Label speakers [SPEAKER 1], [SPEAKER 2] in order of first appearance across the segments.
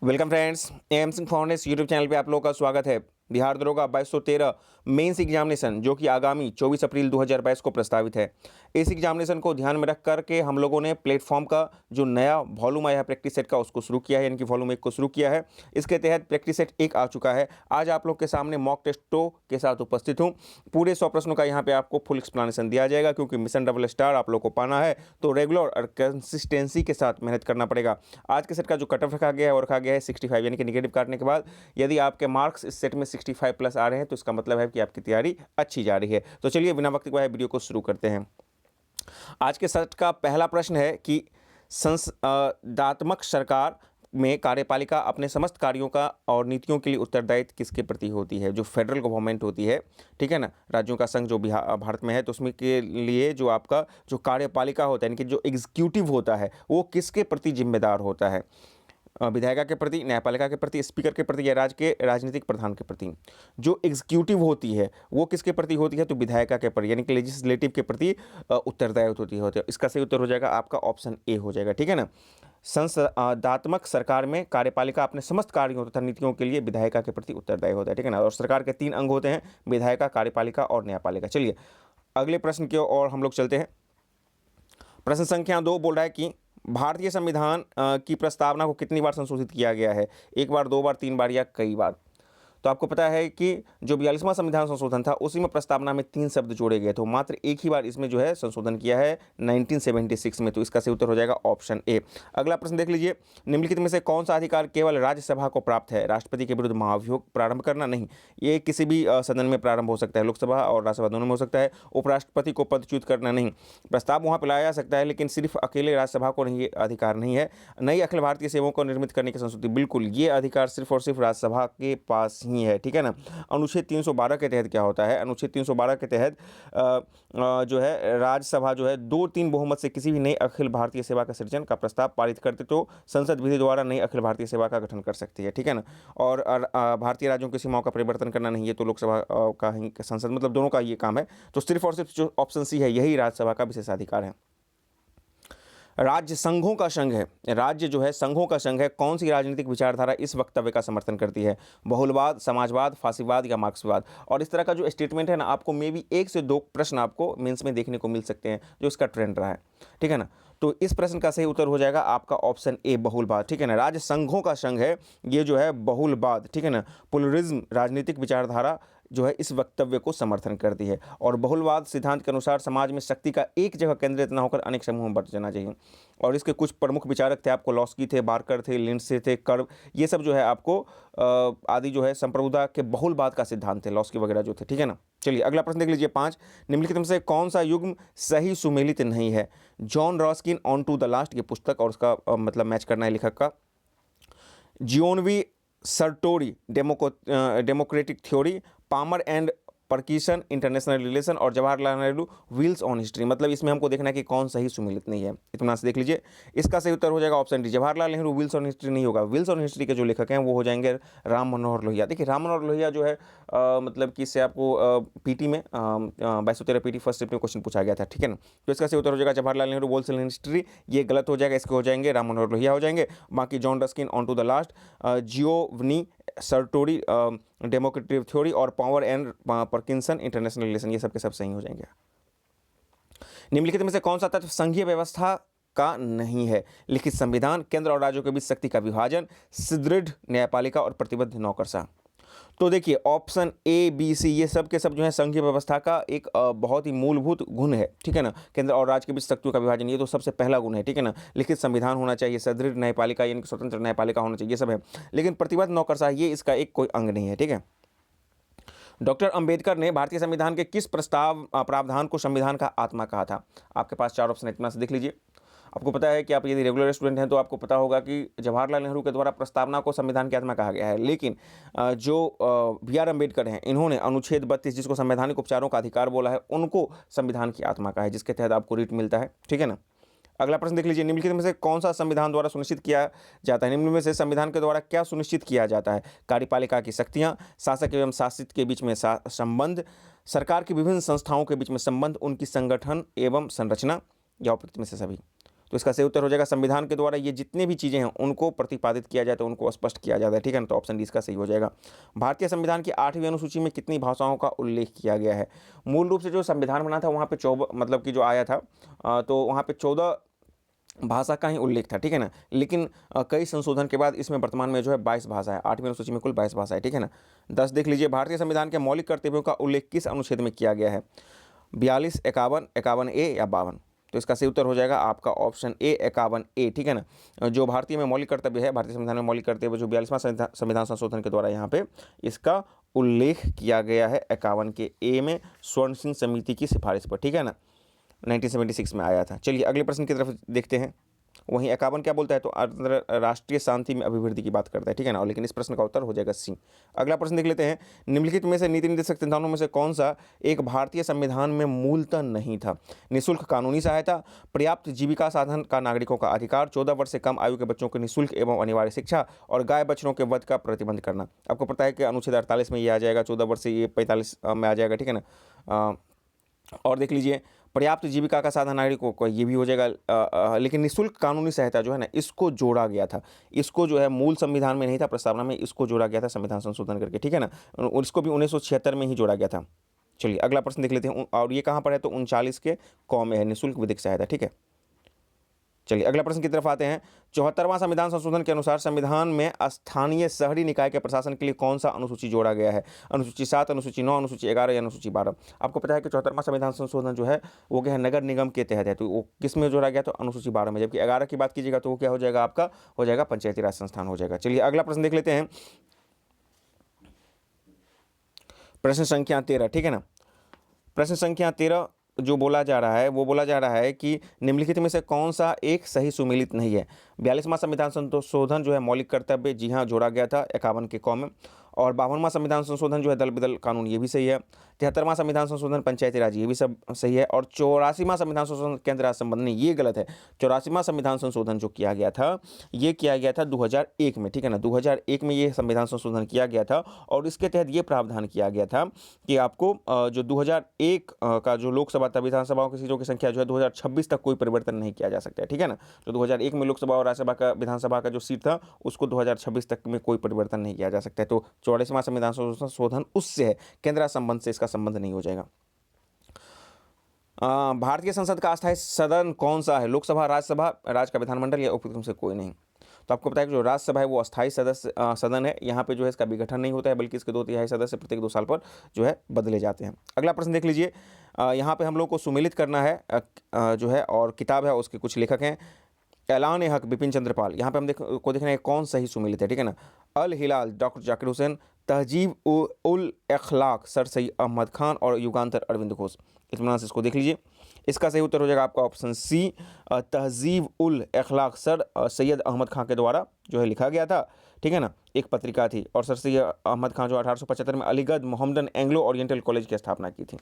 [SPEAKER 1] Welcome friends, M Singh foundation YouTube channel पे आप लोगों का स्वागत है। बिहार दरोगा 2213 मेंस एग्जामिनेशन जो कि आगामी 24 अप्रैल 2022 को प्रस्तावित है। इस एग्जामिनेशन को ध्यान में रख करके हम लोगों ने प्लेटफॉर्म का जो नया वॉल्यूम आया है प्रैक्टिस सेट का उसको शुरू किया है, यानी कि वॉल्यूम 1 को शुरू किया है। इसके तहत प्रैक्टिस सेट 1 आ चुका है। आज आप लोग के सामने मॉक टेस्टों के साथ उपस्थित हूँ। पूरे 100 प्रश्नों का यहाँ पे आपको फुल एक्सप्लेनेशन दिया जाएगा, क्योंकि मिशन डबल स्टार आप लोग को पाना है तो रेगुलर और कंसिस्टेंसी के साथ मेहनत करना पड़ेगा। आज के सेट का जो कट ऑफ रखा गया है वो रखा गया है 65, यानी कि निगेटिव काटने के बाद यदि आपके मार्क्स इस सेट में 65 प्लस आ रहे हैं तो इसका मतलब है कि आपकी तैयारी अच्छी जा रही है। तो चलिए बिना वक्त गवाए वीडियो को शुरू करते हैं। आज के सेट का पहला प्रश्न है कि संसदात्मक सरकार में कार्यपालिका अपने समस्त कार्यों का और नीतियों के लिए उत्तरदायित्व किसके प्रति होती है। जो फेडरल गवर्नमेंट होती है, ठीक है ना, राज्यों का संघ जो भारत में है, तो उसमें के लिए जो आपका जो कार्यपालिका होता है, यानी कि जो एग्जीक्यूटिव होता है, वो किसके प्रति जिम्मेदार होता है। विधायिका के प्रति, न्यायपालिका के प्रति, स्पीकर के प्रति या राज्य के राजनीतिक प्रधान के प्रति। जो एग्जीक्यूटिव होती है वो किसके प्रति होती है, तो विधायिका के प्रति, यानी कि लेजिस्लेटिव के प्रति उत्तरदायित्व होती है। इसका सही उत्तर हो जाएगा आपका ऑप्शन ए हो जाएगा, ठीक है ना। संसदात्मक सरकार में कार्यपालिका अपने समस्त कार्यों तथा नीतियों के लिए विधायिका के प्रति उत्तरदायी होता है, ठीक है ना। और सरकार के 3 अंग होते हैं, विधायिका, कार्यपालिका और न्यायपालिका। चलिए अगले प्रश्न की ओर हम लोग चलते हैं। प्रश्न संख्या 2 बोल रहा है कि भारतीय संविधान की प्रस्तावना को कितनी बार संशोधित किया गया है। 1 बार, 2 बार, 3 बार या कई बार। तो आपको पता है कि जो 42वां संविधान संशोधन था उसी में प्रस्तावना में 3 शब्द जोड़े गए थे। मात्र एक ही बार इसमें जो है संशोधन किया है 1976 में। तो इसका सही उत्तर हो जाएगा ऑप्शन ए। अगला प्रश्न देख लीजिए। निम्नलिखित में से कौन सा अधिकार केवल राज्यसभा को प्राप्त है। राष्ट्रपति के विरुद्ध महाभियोग प्रारंभ करना नहीं, ये किसी भी सदन में प्रारंभ हो सकता है, लोकसभा और राज्यसभा दोनों में हो सकता है। उपराष्ट्रपति को पदच्युत करना नहीं, प्रस्ताव वहाँ पर लाया जा सकता है लेकिन सिर्फ अकेले राज्यसभा को नहीं, अधिकार नहीं है। नई अखिल भारतीय सेवाओं को निर्मित करने की संस्कृति, बिल्कुल ये अधिकार सिर्फ और सिर्फ राज्यसभा के पास ही है, ठीक है ना। अनुच्छेद 312 के तहत क्या होता है, अनुच्छेद 312 के तहत जो है राज्यसभा जो है 2/3 बहुमत से किसी भी नई अखिल भारतीय सेवा का सृजन का प्रस्ताव पारित करते तो संसद विधि द्वारा नई अखिल भारतीय सेवा का गठन कर सकती है, ठीक है ना। और भारतीय राज्यों की सीमाओं का परिवर्तन करना नहीं, ये तो लोकसभा का ही, संसद मतलब दोनों का ये काम है। तो सिर्फ और सिर्फ जो ऑप्शन सी है यही राज्यसभा का विशेषाधिकार है। राज्य संघों का संघ है, राज्य जो है संघों का संघ है। कौन सी राजनीतिक विचारधारा इस वक्तव्य का समर्थन करती है। बहुलवाद, समाजवाद, फासीवाद या मार्क्सवाद। और इस तरह का जो स्टेटमेंट है ना, आपको मे बी 1 से 2 प्रश्न आपको मेंस में देखने को मिल सकते हैं जो इसका ट्रेंड रहा है, ठीक है ना। तो इस प्रश्न का सही उत्तर हो जाएगा आपका ऑप्शन ए, बहुलवाद, ठीक है ना। राज्य संघों का संघ है ये जो है बहुलवाद, ठीक है ना। प्लुरलिज्म राजनीतिक विचारधारा जो है इस वक्तव्य को समर्थन करती है। और बहुलवाद सिद्धांत के अनुसार समाज में शक्ति का एक जगह केंद्रित न होकर अनेक समूहों में बंट जाना चाहिए। और इसके कुछ प्रमुख विचारक थे, आपको लॉस्की थे, बार्कर थे, लिंडसे थे, कर्व, ये सब जो है आपको आदि जो है संप्रभुता के बहुलवाद का सिद्धांत थे, लॉस्की वगैरह जो थे, ठीक है ना। चलिए अगला प्रश्न देख लीजिए 5। निम्नलिखित में से कौन सा युग्म सही सुमेलित नहीं है। John Ruskin on to the last, ये पुस्तक और उसका मतलब मैच करना है लेखक का। Giovanni Sartori democratic theory, Palmer and Perkins international relation और Jawaharlal Nehru wheels on history. मतलब इसमें हमको देखना है कि कौन सही सुमेलित नहीं है। इतना से देख लीजिए, इसका सही उत्तर हो जाएगा option D, Jawaharlal Nehru wheels on history नहीं होगा। व्हील्स ऑन हिस्ट्री के जो लेखक हैं वो हो जाएंगे राम मनोहर लोहिया। देखिए राम मनोहर लोहिया जो है मतलब कि इससे आपको पीटी में 2213 पीटी फर्स्ट शिफ्ट में क्वेश्चन पूछा गया था, ठीक है ना। तो इसका सही उत्तर हो जाएगा Jawaharlal Nehru wheels on history, ये गलत हो जाएगा। इसके हो जाएंगे राम मनोहर लोहिया हो जाएंगे। बाकी John Ruskin on to the last, Giovanni Sartori democratic theory और Palmer and Perkins international relations, ये सब के सब सही हो जाएंगे। निम्नलिखित में से कौन सा तत्व संघीय व्यवस्था का नहीं है। लिखित संविधान, केंद्र और राज्यों के बीच शक्ति का विभाजन, सुदृढ़ न्यायपालिका और प्रतिबद्ध नौकरशाह। तो देखिए ऑप्शन ए, बी, सी ये सब के सब जो है संघीय व्यवस्था का एक बहुत ही मूलभूत गुण है, ठीक है ना। केंद्र और राज्य के बीच शक्तियों का विभाजन, ये तो सबसे पहला गुण है, ठीक है ना। लिखित संविधान होना चाहिए, सुदृढ़ न्यायपालिका यानी कि स्वतंत्र न्यायपालिका होना चाहिए, ये सब है। लेकिन प्रतिबद्ध नौकरशाह ये इसका एक कोई अंग नहीं है, ठीक है। डॉक्टर अंबेडकर ने भारतीय संविधान के किस प्रावधान को संविधान का आत्मा कहा था। आपके पास 4 ऑप्शन इतना से देख लीजिए। आपको पता है कि आप यदि रेगुलर स्टूडेंट हैं तो आपको पता होगा कि जवाहरलाल नेहरू के द्वारा प्रस्तावना को संविधान की आत्मा कहा गया है। लेकिन जो बी.आर. अम्बेडकर हैं इन्होंने अनुच्छेद 32 जिसको संवैधानिक उपचारों का अधिकार बोला है उनको संविधान की आत्मा कहा है, जिसके तहत आपको रीट मिलता है, ठीक है ना। अगला प्रश्न देख लीजिए। निम्नलिखित में से कौन सा संविधान द्वारा सुनिश्चित किया जाता है। निम्न में से संविधान के द्वारा क्या सुनिश्चित किया जाता है। कार्यपालिका की शक्तियां, शासक एवं शासित के बीच में संबंध, सरकार की विभिन्न संस्थाओं के बीच में संबंध, उनकी संगठन एवं संरचना या उपयुक्त में से सभी। तो इसका सही उत्तर हो जाएगा संविधान के द्वारा ये जितने भी चीज़ें हैं उनको प्रतिपादित किया जाए तो उनको स्पष्ट किया जाता है, ठीक है ना। तो ऑप्शन डी इसका सही हो जाएगा। भारतीय संविधान की 8वीं अनुसूची में कितनी भाषाओं का उल्लेख किया गया है? मूल रूप से जो संविधान बना था वहाँ पे 14 मतलब कि जो आया था तो वहाँ पे 14 भाषा का ही उल्लेख था, ठीक है ना। लेकिन कई संशोधन के बाद इसमें वर्तमान में जो है 22 भाषा है। 8वीं अनुसूची में कुल 22 भाषा है, ठीक है ना। 10 देख लीजिए, भारतीय संविधान के मौलिक कर्तव्यों का उल्लेख किस अनुच्छेद में किया गया है? 42, 51, 51 ए या 52? तो इसका सही उत्तर हो जाएगा आपका ऑप्शन ए 51 ए, ठीक है ना। जो भारतीय में मौलिक कर्तव्य है, भारतीय संविधान में मौलिक कर्तव्य जो 42वां संविधान संशोधन के द्वारा यहाँ पे इसका उल्लेख किया गया है 51 के ए में, स्वर्ण सिंह समिति की सिफारिश पर, ठीक है ना। 1976 में आया था। चलिए अगले प्रश्न की तरफ देखते हैं। वहीं 51 क्या बोलता है? तो राष्ट्रीय शांति में अभिवृद्धि की बात करता है, ठीक है ना। और लेकिन इस प्रश्न का उत्तर हो जाएगा सी। अगला प्रश्न देख लेते हैं। निम्नलिखित में से नीति निर्देशक सिद्धांतों में से कौन सा एक भारतीय संविधान में मूलतः नहीं था? निःशुल्क कानूनी सहायता, पर्याप्त जीविका साधन का नागरिकों का अधिकार, 14 वर्ष से कम आयु के बच्चों को निःशुल्क एवं अनिवार्य शिक्षा और गाय बछड़ों के वध का प्रतिबंध करना। आपको पता है कि अनुच्छेद 48 में ये आ जाएगा, 14 वर्ष से ये 45 में आ जाएगा, ठीक है ना। और देख लीजिए, पर्याप्त जीविका का साधन नागरिकों को, ये भी हो जाएगा। लेकिन निःशुल्क कानूनी सहायता जो है ना, इसको जोड़ा गया था। इसको जो है मूल संविधान में नहीं था, प्रस्तावना में, इसको जोड़ा गया था संविधान संशोधन करके, ठीक है ना। और इसको भी 1976 में ही जोड़ा गया था। चलिए अगला प्रश्न देख लेते हैं। और ये कहाँ पर है? तो 39 के कौ में है, निःशुल्क विधिक सहायता, ठीक है। चलिए अगला प्रश्न की तरफ आते हैं। 74वां संविधान संशोधन के अनुसार संविधान में स्थानीय शहरी निकाय के प्रशासन के लिए कौन सा अनुसूची जोड़ा गया है? अनुसूची 7, अनुसूची 9, अनुसूची 11 या अनुसूची 12? आपको पता है कि 74वां संविधान संशोधन जो है वो क्या है, नगर निगम के तहत है। तो वो किस में जोड़ा गया? तो अनुसूची 12 में। जबकि 11 की बात कीजिएगा तो वो क्या हो जाएगा? आपका हो जाएगा पंचायती राज संस्थान हो जाएगा। चलिए अगला प्रश्न देख लेते हैं। प्रश्न संख्या 13, ठीक है ना। प्रश्न संख्या 13 जो बोला जा रहा है वो बोला जा रहा है कि निम्नलिखित में से कौन सा एक सही सुमेलित नहीं है? 42वां संविधान संशोधन जो है मौलिक कर्तव्य, जी हाँ, जोड़ा गया था 51 के कौ में। और 52वां संविधान संशोधन जो है दल बदल कानून, ये भी सही है। 73वां संविधान संशोधन पंचायती राज, ये भी सब सही है। और 84वां संविधान संशोधन केंद्र राज संबंध नहीं, ये गलत है। 84वां संविधान संशोधन जो किया गया था ये किया गया था 2001 में, ठीक है ना। 2001 में ये संविधान संशोधन किया गया था और इसके तहत ये प्रावधान किया गया था कि आपको जो 2001 का जो लोकसभा था, विधानसभाओं की सीटों की संख्या जो है 2026 तक कोई परिवर्तन नहीं किया जा सकता है, ठीक है ना। जो 2001 में लोकसभा और राज्यसभा का विधानसभा का जो सीट था उसको 2026 तक में कोई परिवर्तन नहीं किया जा सकता है। तो 44वां संविधान संशोधन उससे है, केंद्र संबंध से इसका संबंध नहीं हो जाएगा। भारतीय संसद का अस्थायी सदन कौन सा है? लोकसभा, राज्यसभा, राज्य का विधानमंडल या उपयुक्त में से कोई नहीं? तो आपको पता है कि जो राज्यसभा है वो अस्थायी सदन है। यहाँ पे जो है इसका विघटन नहीं होता है, बल्कि इसके 2/3 सदस्य प्रत्येक 2 साल पर जो है बदले जाते हैं। अगला प्रश्न देख लीजिए। यहाँ पे हम लोग को सुमेलित करना है जो है, और किताब है उसके कुछ लेखक हैं। ऐलान हक बिपिन चंद्र पाल, यहाँ पे हम देखना है कौन सही सुमेलित है, ठीक है ना। अल हिलाल डॉक्टर जाकिर हुसैन, तहजीब उल अखलाक सर सैयद अहमद खान और युगांतर अरविंद घोष। इत्मीनान से इसको देख लीजिए। इसका सही उत्तर हो जाएगा आपका ऑप्शन सी, तहजीब उल अखलाक सर सैयद अहमद खान के द्वारा जो है लिखा गया था, ठीक है ना। एक पत्रिका थी और सर सैयद अहमद खान जो 1875 में Aligarh Mohammedan Anglo oriental college की स्थापना की थी।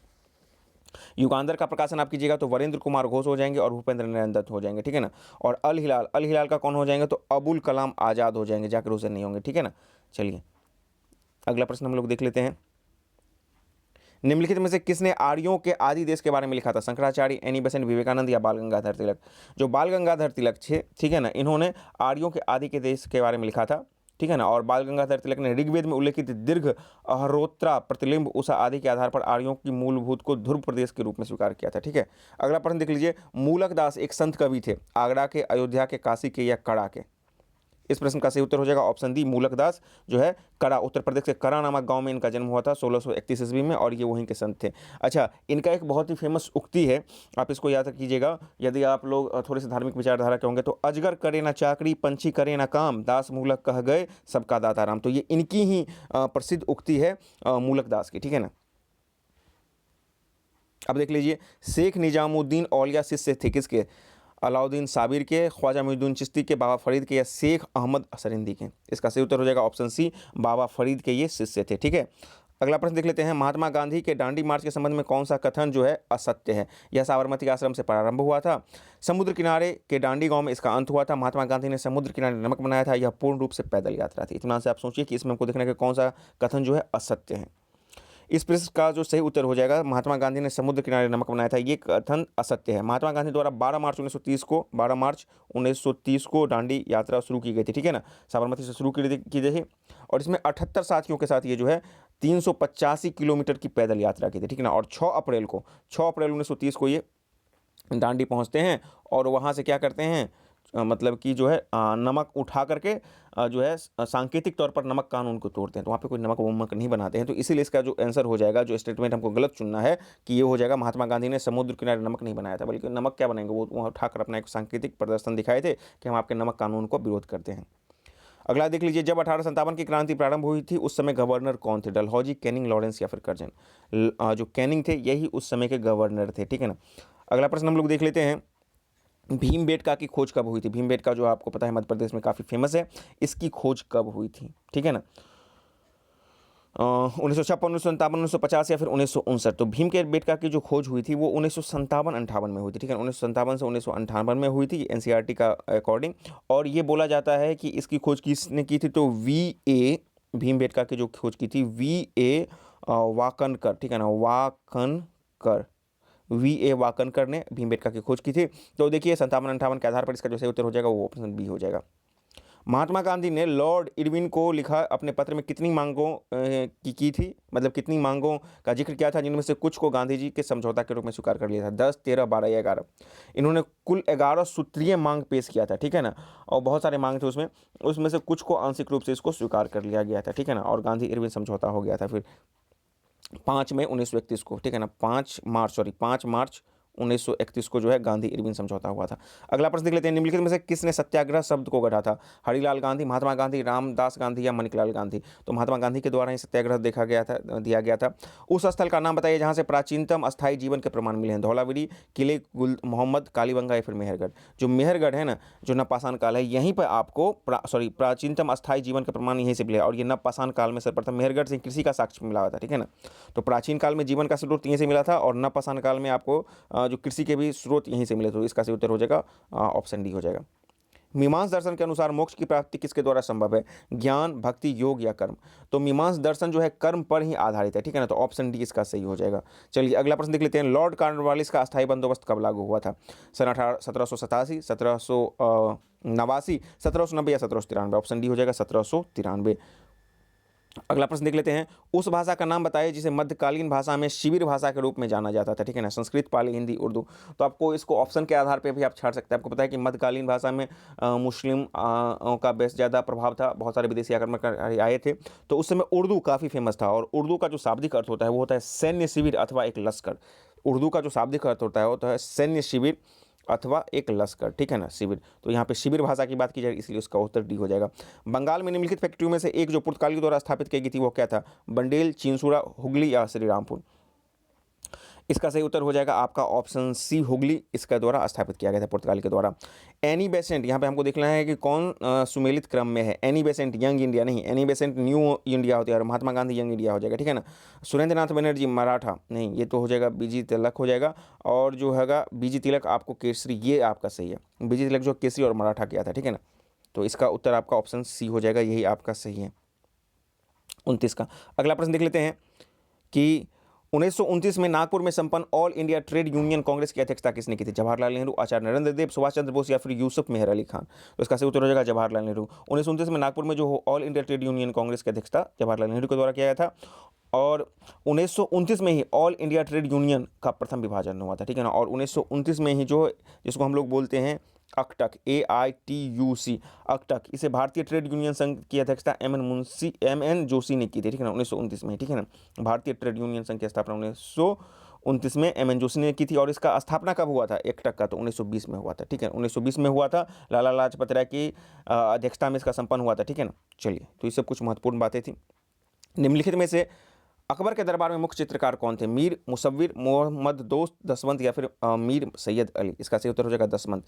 [SPEAKER 1] युगांधर का प्रकाशन आप कीजिएगा तो वरेंद्र कुमार घोष हो जाएंगे और भूपेंद्र नारायण दत्त हो जाएंगे, ठीक है ना। और अल हिलाल का कौन हो जाएंगे? तो अबुल कलाम आज़ाद हो जाएंगे, जाकिर हुसैन नहीं होंगे, ठीक है ना। चलिए अगला प्रश्न हम लोग देख लेते हैं। निम्नलिखित में से किसने आर्यों के आदि देश के बारे में लिखा था? शंकराचार्य, एनी बेसेंट, विवेकानंद या बाल गंगाधर तिलक? जो बाल गंगाधर तिलक थे, ठीक है ना, इन्होंने आर्यों के आदि के देश के बारे में लिखा था, ठीक है ना। और बाल गंगाधर तिलक ने ऋग्वेद में उल्लेखित दीर्घ अहरोत्रा प्रतिलिंब उषा आदि के आधार पर आर्यों की मूलभूत को ध्रुव प्रदेश के रूप में स्वीकार किया था, ठीक है। अगला प्रश्न देख लीजिए। मूलक दास एक संत कवि थे, आगरा के, अयोध्या के, काशी के या कड़ा के? इस प्रश्न का सही उत्तर हो जाएगा ऑप्शन डी, मूलक दास जो है कड़ा, उत्तर प्रदेश के कड़ा नामक गांव में इनका जन्म हुआ था 1631 ईस्वी में, और ये वहीं के संत थे। अच्छा, इनका एक बहुत ही फेमस उक्ति है, आप इसको याद कीजिएगा यदि आप लोग थोड़े से धार्मिक विचारधारा के होंगे तो, अजगर करे ना चाकरी, पंछी करे ना काम, दास मूलक कह गए सबका दाता राम। तो ये इनकी ही प्रसिद्ध उक्ति है मूलक दास की, ठीक है ना। अब देख लीजिए, शेख निजामुद्दीन औलिया शिष्य थे किसके? अलाउद्दीन साबिर के, ख्वाजा मुइनुद्दीन चिश्ती के, बाबा फरीद के या शेख अहमद असरिंदी के? इसका सही उत्तर हो जाएगा ऑप्शन सी, बाबा फरीद के ये शिष्य थे, ठीक है। अगला प्रश्न देख लेते हैं। महात्मा गांधी के दांडी मार्च के संबंध में कौन सा कथन जो है असत्य है? यह साबरमती आश्रम से प्रारंभ हुआ था, समुद्र किनारे के दांडी गांव में इसका अंत हुआ था, महात्मा गांधी ने समुद्र किनारे नमक बनाया था, यह पूर्ण रूप से पैदल यात्रा थी? इतना से आप सोचिए कि इसमें हमको देखना है कि कौन सा कथन जो है असत्य है। इस प्रश्न का जो सही उत्तर हो जाएगा महात्मा गांधी ने समुद्र किनारे नमक बनाया था, ये कथन असत्य है। महात्मा गांधी द्वारा 12 मार्च 1930 को दांडी यात्रा शुरू की गई थी, ठीक है ना, साबरमती से शुरू की गई थी। और इसमें 78 साथियों के साथ ये जो है 385 किलोमीटर की पैदल यात्रा की थी, ठीक है ना। और 6 अप्रैल 1930 को ये दांडी पहुंचते हैं और वहां से क्या करते हैं, मतलब कि जो है नमक उठा करके जो है सांकेतिक तौर पर नमक कानून को तोड़ते हैं। तो वहाँ पे कोई नमक वमक नहीं बनाते हैं। तो इसीलिए इसका जो आंसर हो जाएगा, जो स्टेटमेंट हमको गलत चुनना है, कि ये हो जाएगा महात्मा गांधी ने समुद्र किनारे नमक नहीं बनाया था, बल्कि नमक क्या बनाएंगे, वो वहाँ उठाकर अपना एक सांकेतिक प्रदर्शन दिखाए थे कि हम आपके नमक कानून को विरोध करते हैं। अगला देख लीजिए, जब 1857 की क्रांति प्रारंभ हुई थी उस समय गवर्नर कौन थे? डलहौजी, कैनिंग, लॉरेंस या फिर कर्जन? जो कैनिंग थे यही उस समय के गवर्नर थे, ठीक है ना। अगला प्रश्न हम लोग देख लेते हैं, भीमबेटका की खोज कब हुई थी? भीमबेटका जो आपको पता है मध्य प्रदेश में काफ़ी फेमस है, इसकी खोज कब हुई थी, ठीक है ना। 1956, 1957, 1950 या फिर 1959? तो भीम के बेटका की जो खोज हुई थी वो 1957-58 में हुई थी, ठीक है। 1957 से 1958 में हुई थी एनसीईआरटी का अकॉर्डिंग। और ये बोला जाता है कि इसकी खोज किसने की थी? तो भीम बेटका की जो खोज की थी VA वाकनकर, ठीक है ना, वाकनकर ने भीमबेटका की खोज की थी। तो देखिए 57-58 के आधार पर इसका जो सही उत्तर हो जाएगा वो ऑप्शन बी हो जाएगा। महात्मा गांधी ने लॉर्ड इरविन को लिखा अपने पत्र में कितनी मांगों की थी, मतलब कितनी मांगों का जिक्र किया था, जिनमें से कुछ को गांधी जी के समझौता के रूप में स्वीकार कर लिया था? 10, 13, 12 या 11? इन्होंने कुल 11 सूत्रीय मांग पेश किया था, ठीक है ना। और बहुत सारे मांग थे उसमें से कुछ को आंशिक रूप से इसको स्वीकार कर लिया गया था, ठीक है ना। और गांधी इरविन समझौता हो गया था फिर 5 मई 1931 को, ठीक है ना, 5 मार्च 1931 को जो है गांधी इरविन समझौता हुआ था। अगला प्रश्न देख लेते हैं, निम्नलिखित में से किसने सत्याग्रह शब्द को गढ़ा था? हरिलाल गांधी, महात्मा गांधी, रामदास गांधी या माणिकलाल गांधी? तो महात्मा गांधी के द्वारा ही सत्याग्रह दिया गया था। उस स्थल का नाम बताइए जहां से प्राचीनतम अस्थायी जीवन के प्रमाण मिले हैं? धौलावीरी, किले गुल मोहम्मद, कालीबंगा या फिर मेहरगढ़? जो मेहरगढ़ है ना, जो नवपाषाण काल है, यहीं पर आपको प्राचीनतम अस्थायी जीवन के प्रमाण यहीं से मिले। और ये नवपाषाण काल में सर्वप्रथम मेहरगढ़ से कृषि का साक्ष्य मिला हुआ था, ठीक है ना। तो प्राचीन काल में जीवन का स्रोत यहीं से मिला था और नवपाषाण काल में आपको जो कृषि के भी स्रोत यहीं से मिले। तो इसका सही उत्तर हो जाएगा ऑप्शन डी हो जाएगा। मीमांस दर्शन के अनुसार मोक्ष की प्राप्ति किसके द्वारा संभव है? ज्ञान, भक्ति, योग या कर्म? तो मीमांस दर्शन जो है कर्म पर ही आधारित है, ठीक है ना। तो ऑप्शन डी इसका सही हो जाएगा। चलिए अगला प्रश्न देख लेते हैं, लॉर्ड कॉर्नवालिस का अस्थायी बंदोबस्त कब लागू हुआ था? सन 1787, 1789, 1790 या 1793? ऑप्शन डी हो जाएगा 1793। अगला प्रश्न देख लेते हैं, उस भाषा का नाम बताइए जिसे मध्यकालीन भाषा में शिविर भाषा के रूप में जाना जाता था, ठीक है ना। संस्कृत, पाली, हिंदी, उर्दू? तो आपको इसको ऑप्शन के आधार पे भी आप छाड़ सकते हैं। आपको पता है कि मध्यकालीन भाषा में मुस्लिम का बेस ज़्यादा प्रभाव था, बहुत सारे विदेशी आक्रमणकारी आए थे। तो उस समय उर्दू काफ़ी फेमस था। और उर्दू का जो शाब्दिक अर्थ होता है वो होता है सैन्य शिविर अथवा एक लश्कर। उर्दू का जो शाब्दिक अर्थ होता है सैन्य शिविर अथवा एक लश्कर, ठीक है ना, शिविर। तो यहाँ पे शिविर भाषा की बात की जाए, इसलिए उसका उत्तर डी हो जाएगा। बंगाल में निम्नलिखित फैक्ट्रियों में से एक जो पुर्तगाली द्वारा स्थापित की गई थी वो क्या था? बंडेल, चिंसुरा, हुगली या श्रीरामपुर? इसका सही उत्तर हो जाएगा आपका ऑप्शन सी, हुगली इसका द्वारा स्थापित किया गया था पुर्तगाल के द्वारा। एनी बेसेंट, यहाँ पे हमको देखना है कि कौन सुमेलित क्रम में है। एनी बेसेंट यंग इंडिया नहीं, एनी बेसेंट न्यू इंडिया होती है और महात्मा गांधी यंग इंडिया हो जाएगा, ठीक है ना। सुरेंद्र नाथ बनर्जी मराठा नहीं, ये तो हो जाएगा बीजी तिलक हो जाएगा। और जो हैगा बीजी तिलक आपको केसरी, ये आपका सही है। बीजी तिलक जो केसरी और मराठा किया था, ठीक है ना। तो इसका उत्तर आपका ऑप्शन सी हो जाएगा, यही आपका सही है 29 का। अगला प्रश्न देख लेते हैं कि 1929 में नागपुर में संपन्न all India trade union Congress की अध्यक्षता किसने की थी? जवाहरलाल नेहरू, आचार्य नरेंद्र देव, सुभाष चंद्र बोस या फिर यूसुफ मेहर अली खान? तो इसका सही उत्तर हो जाएगा जवाहरलाल नेहरू। 1929 में नागपुर में जो all India trade union Congress की अध्यक्षता जवाहरलाल नेहरू के द्वारा किया गया था। और 1929 में ही ऑल इंडिया ट्रेड यूनियन का प्रथम विभाजन हुआ था, ठीक है ना। और 1929 में ही जो जिसको हम लोग बोलते हैं अकटक, AITUC, अकटक, इसे भारतीय ट्रेड यूनियन संघ की अध्यक्षता MN जोशी ने की थी, ठीक है ना, 1929 में, ठीक है ना। भारतीय ट्रेड यूनियन संघ की स्थापना 1929 में MN जोशी ने की थी। और इसका स्थापना कब हुआ था अकटक का? तो 1920 में हुआ था, ठीक है, 1920 में हुआ था। लाला लाजपत राय की अध्यक्षता में इसका संपन्न हुआ था, ठीक है ना। चलिए, तो ये सब कुछ महत्वपूर्ण बातें थी। निम्नलिखित में से अकबर के दरबार में मुख्य चित्रकार कौन थे? मीर मुसव्विर, मोहम्मद दोस्त, दसवंत या फिर मीर सैयद अली? इसका सही उत्तर हो जाएगा दसवंत।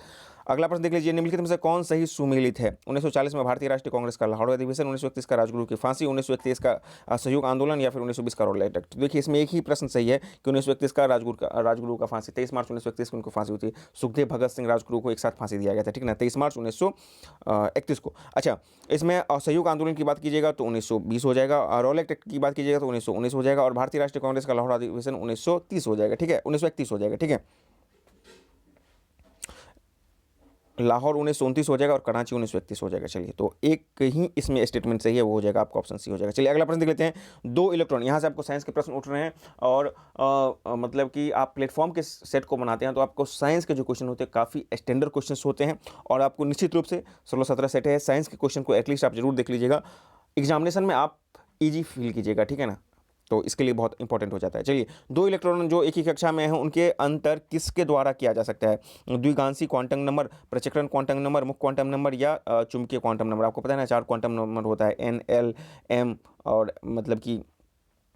[SPEAKER 1] अगला प्रश्न देख लीजिए, निम्नलिखित में से कौन सही सुमेलित है? 1940 में भारतीय राष्ट्रीय कांग्रेस का लाहौर अधिवेशन, 1931 का राजगुरु की फांसी, 1931 का असहयोग आंदोलन या फिर 1920 का रौलट एक्ट? देखिए इसमें एक ही प्रश्न सही है कि 1931 का राजगुरु का फांसी, 23 मार्च 1931 को उनको फांसी हुई थी। सुखदेव, भगत सिंह, राजगुरु को एक साथ फांसी दिया गया था, ठीक है ना, 23 मार्च 1931 को। अच्छा, इसमें असहयोग आंदोलन की बात कीजिएगा तो 1920 हो जाएगा। रौलट एक्ट की बात कीजिएगा तो 19 हो जाएगा, और भारतीय राष्ट्रीय कांग्रेस का लाहौर अधिवेशन 1930 हो जाएगा, ठीक है, 1931 हो जाएगा, ठीक है। लाहौर 1929 हो जाएगा और कराची 1931 हो जाएगा। चलिए, तो एक ही इसमें स्टेटमेंट सही है, वो हो जाएगा आपका ऑप्शन सी हो जाएगा। चलिए, अगला प्रश्न देख लेते हैं। 2 इलेक्ट्रॉन, यहाँ से आपको साइंस के प्रश्न उठ रहे हैं, और मतलब कि आप प्लेटफॉर्म के सेट को बनाते हैं तो आपको साइंस के जो क्वेश्चन होते हैं काफ़ी स्टैंडर्ड क्वेश्चन होते हैं, और आपको निश्चित रूप से 16-17 सेट है साइंस के क्वेश्चन को एटलीस्ट आप जरूर देख लीजिएगा, एग्जामिनेशन में आप ईजी फील कीजिएगा, ठीक है ना, तो इसके लिए बहुत इंपॉर्टेंट हो जाता है। चलिए, 2 इलेक्ट्रॉन जो एक ही कक्षा में हैं उनके अंतर किसके द्वारा किया जा सकता है? द्विगांशी क्वांटम नंबर, प्रचक्रण क्वांटम नंबर, मुख्य क्वांटम नंबर, या चुंबकीय क्वांटम नंबर। आपको पता है ना 4 क्वांटम नंबर होता है, N, L, M, और मतलब कि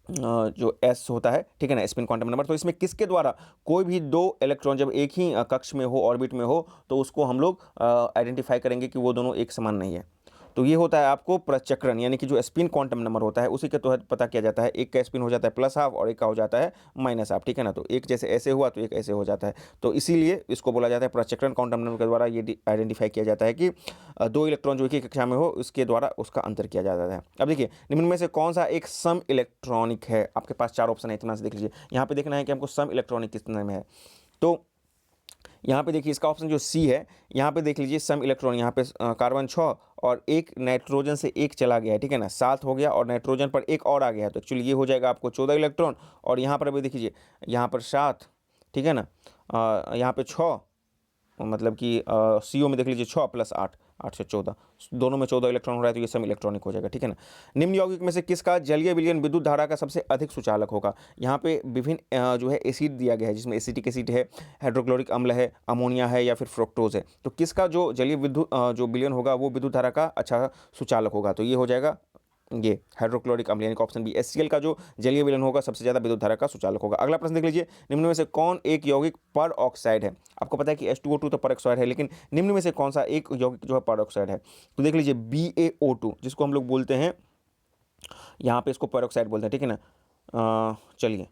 [SPEAKER 1] जो S होता है, ठीक है ना, स्पिन क्वांटम नंबर। तो इसमें किसके द्वारा कोई भी 2 इलेक्ट्रॉन जब एक ही कक्ष में हो, ऑर्बिट में हो, तो उसको हम लोग आइडेंटिफाई करेंगे कि वो दोनों एक समान नहीं है। तो ये होता है आपको प्रचक्रण, यानी कि जो स्पिन क्वांटम नंबर होता है उसी के तहत पता किया जाता है। एक का स्पिन हो जाता है प्लस हाफ और एक का हो जाता है माइनस हाफ, ठीक है ना, तो एक जैसे ऐसे हुआ तो एक ऐसे हो जाता है, तो इसीलिए इसको बोला जाता है प्रचक्रण क्वांटम नंबर के द्वारा ये आइडेंटिफाई किया जाता है कि 2 इलेक्ट्रॉन जो एक ही कक्षा में हो उसके द्वारा उसका अंतर किया जाता है। अब देखिए, निम्न में से कौन सा एक सम इलेक्ट्रॉनिक है? आपके पास 4 ऑप्शन है, इतना से देख लीजिए। यहाँ पे देखना है कि हमको सम इलेक्ट्रॉनिक कितने में है, तो यहाँ पे देखिए इसका ऑप्शन जो सी है, यहाँ पे देख लीजिए सम इलेक्ट्रॉन, यहाँ पे कार्बन 6 और एक नाइट्रोजन से एक चला गया है, ठीक है ना, 7 हो गया, और नाइट्रोजन पर एक और आ गया है, तो एक्चुअली ये हो जाएगा आपको 14 इलेक्ट्रॉन, और यहाँ पर भी देखिए यहाँ पर 7, ठीक है ना, यहाँ पे 6, मतलब कि CO में देख लीजिए 6 + 8, 8 से 14, दोनों में 14 इलेक्ट्रॉन हो रहा है, तो ये सम इलेक्ट्रॉनिक हो जाएगा, ठीक है ना। निम्न यौगिक में से किसका जलीय विलयन विद्युत धारा का सबसे अधिक सुचालक होगा? यहाँ पे विभिन्न जो है एसिड दिया गया है, जिसमें एसिटिक एसिड है, हाइड्रोक्लोरिक अम्ल है, अमोनिया है, या फिर फ्रुक्टोज है। तो किसका जो जलीय विद्युत जो विलयन होगा वो विद्युत धारा का अच्छा सुचालक होगा? तो ये हो जाएगा ये हाइड्रोक्लोरिक अम्ल, यानी कि ऑप्शन बी HCl का जो जलीय विलयन होगा सबसे ज़्यादा विद्युत धारा का सुचालक होगा। अगला प्रश्न देख लीजिए, निम्न में से कौन एक यौगिक पर ऑक्साइड है? आपको पता है कि H2O2 तो पर ऑक्साइड है, लेकिन निम्न में से कौन सा एक यौगिक जो है पर ऑक्साइड है? तो देख लीजिए BaO2, जिसको हम लोग बोलते हैं, यहाँ पे इसको पर ऑक्साइड बोलते हैं, ठीक है ना। चलिए,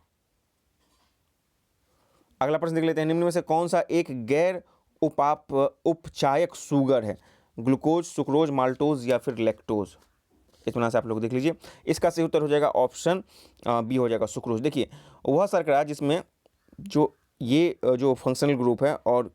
[SPEAKER 1] अगला प्रश्न देख लेते हैं, निम्न में से कौन सा एक गैर उपचायक शुगर है? ग्लूकोज, सुक्रोज, माल्टोज, या फिर लैक्टोज? इतना से आप लोग देख लीजिए। इसका सही उत्तर हो जाएगा ऑप्शन बी हो जाएगा, सुक्रोज। देखिए, वह शर्करा जिसमें जो ये जो फंक्शनल ग्रुप है और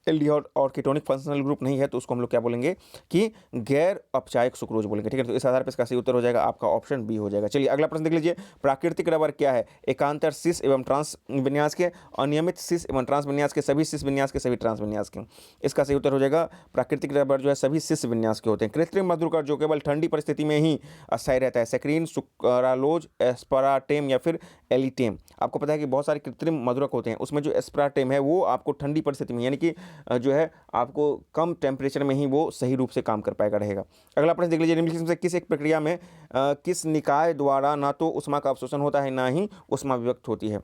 [SPEAKER 1] एल्डिहाइड और कीटोनिक फंक्शनल ग्रुप नहीं है, तो उसको हम लोग क्या बोलेंगे कि गैर अपचायक सुक्रोज बोलेंगे, ठीक है। तो इस आधार पर इसका सही उत्तर हो जाएगा आपका ऑप्शन बी हो जाएगा। चलिए, अगला प्रश्न देख लीजिए, प्राकृतिक रबर क्या है? एकांतर सिस एवं ट्रांस विन्यास के, अनियमित सिस एवं ट्रांस विन्यास के, सभी सिस विन्यास के, सभी ट्रांस विन्यास के। इसका सही उत्तर हो जाएगा प्राकृतिक रबर जो है सभी सिस विन्यास के होते हैं। कृत्रिम मधुकर जो केवल ठंडी परिस्थिति में ही अस्थायी रहता है, सेक्रीन, सुक्रालोज, एस्पाराटेम, या फिर एलिटेम। आपको पता है कि बहुत सारे कृत्रिम मधुरक होते हैं, उसमें जो एस्पाराटेम है वो आपको ठंडी परिस्थिति में, यानी कि जो है आपको कम टेम्परेचर में ही वो सही रूप से काम कर पाएगा रहेगा। अगला प्रश्न देख लीजिए, निम्नलिखित में से किस एक प्रक्रिया में किस निकाय द्वारा ना तो ऊष्मा का अवशोषण होता है ना ही ऊष्मा विभक्त होती है?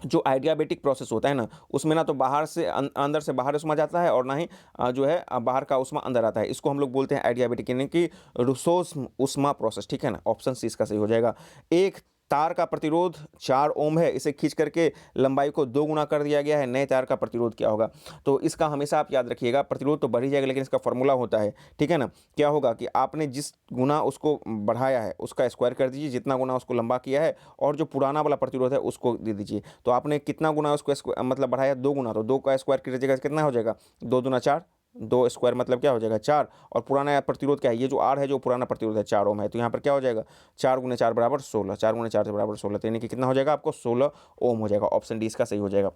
[SPEAKER 1] जो आइडियाबेटिक प्रोसेस होता है ना, उसमें ना तो बाहर से अंदर से बाहर ऊष्मा जाता है, और ना ही जो है बाहर का ऊष्मा अंदर आता है। इसको हम लोग बोलते हैं आइडियाबेटिक, यानी कि रूसोस ऊष्मा प्रोसेस, ठीक है ना। ऑप्शन सी इसका सही हो जाएगा। एक तार का प्रतिरोध 4 ओम है, इसे खींच करके लंबाई को 2 गुना कर दिया गया है, नए तार का प्रतिरोध क्या होगा? तो इसका हमेशा आप याद रखिएगा, प्रतिरोध तो बढ़ ही जाएगा, लेकिन इसका फॉर्मूला होता है, ठीक है ना। क्या होगा कि आपने जिस गुना उसको बढ़ाया है उसका स्क्वायर कर दीजिए, जितना गुना उसको लंबा किया है, और जो पुराना वाला प्रतिरोध है उसको दे दीजिए। तो आपने कितना गुना उसको मतलब बढ़ाया? 2 गुना, तो 2 का स्क्वायर कीजिएगा, कितना हो जाएगा? 2 दूना 4, 2 स्क्वायर मतलब क्या हो जाएगा? 4, और पुराना प्रतिरोध क्या है? ये जो R है जो पुराना प्रतिरोध है 4 ओम है, तो यहाँ पर क्या हो जाएगा? 4 × 4 = 16, 4 × 4 = 16, तो यानी कि कितना हो जाएगा आपको? 16 ओम हो जाएगा। ऑप्शन डी इसका सही हो जाएगा।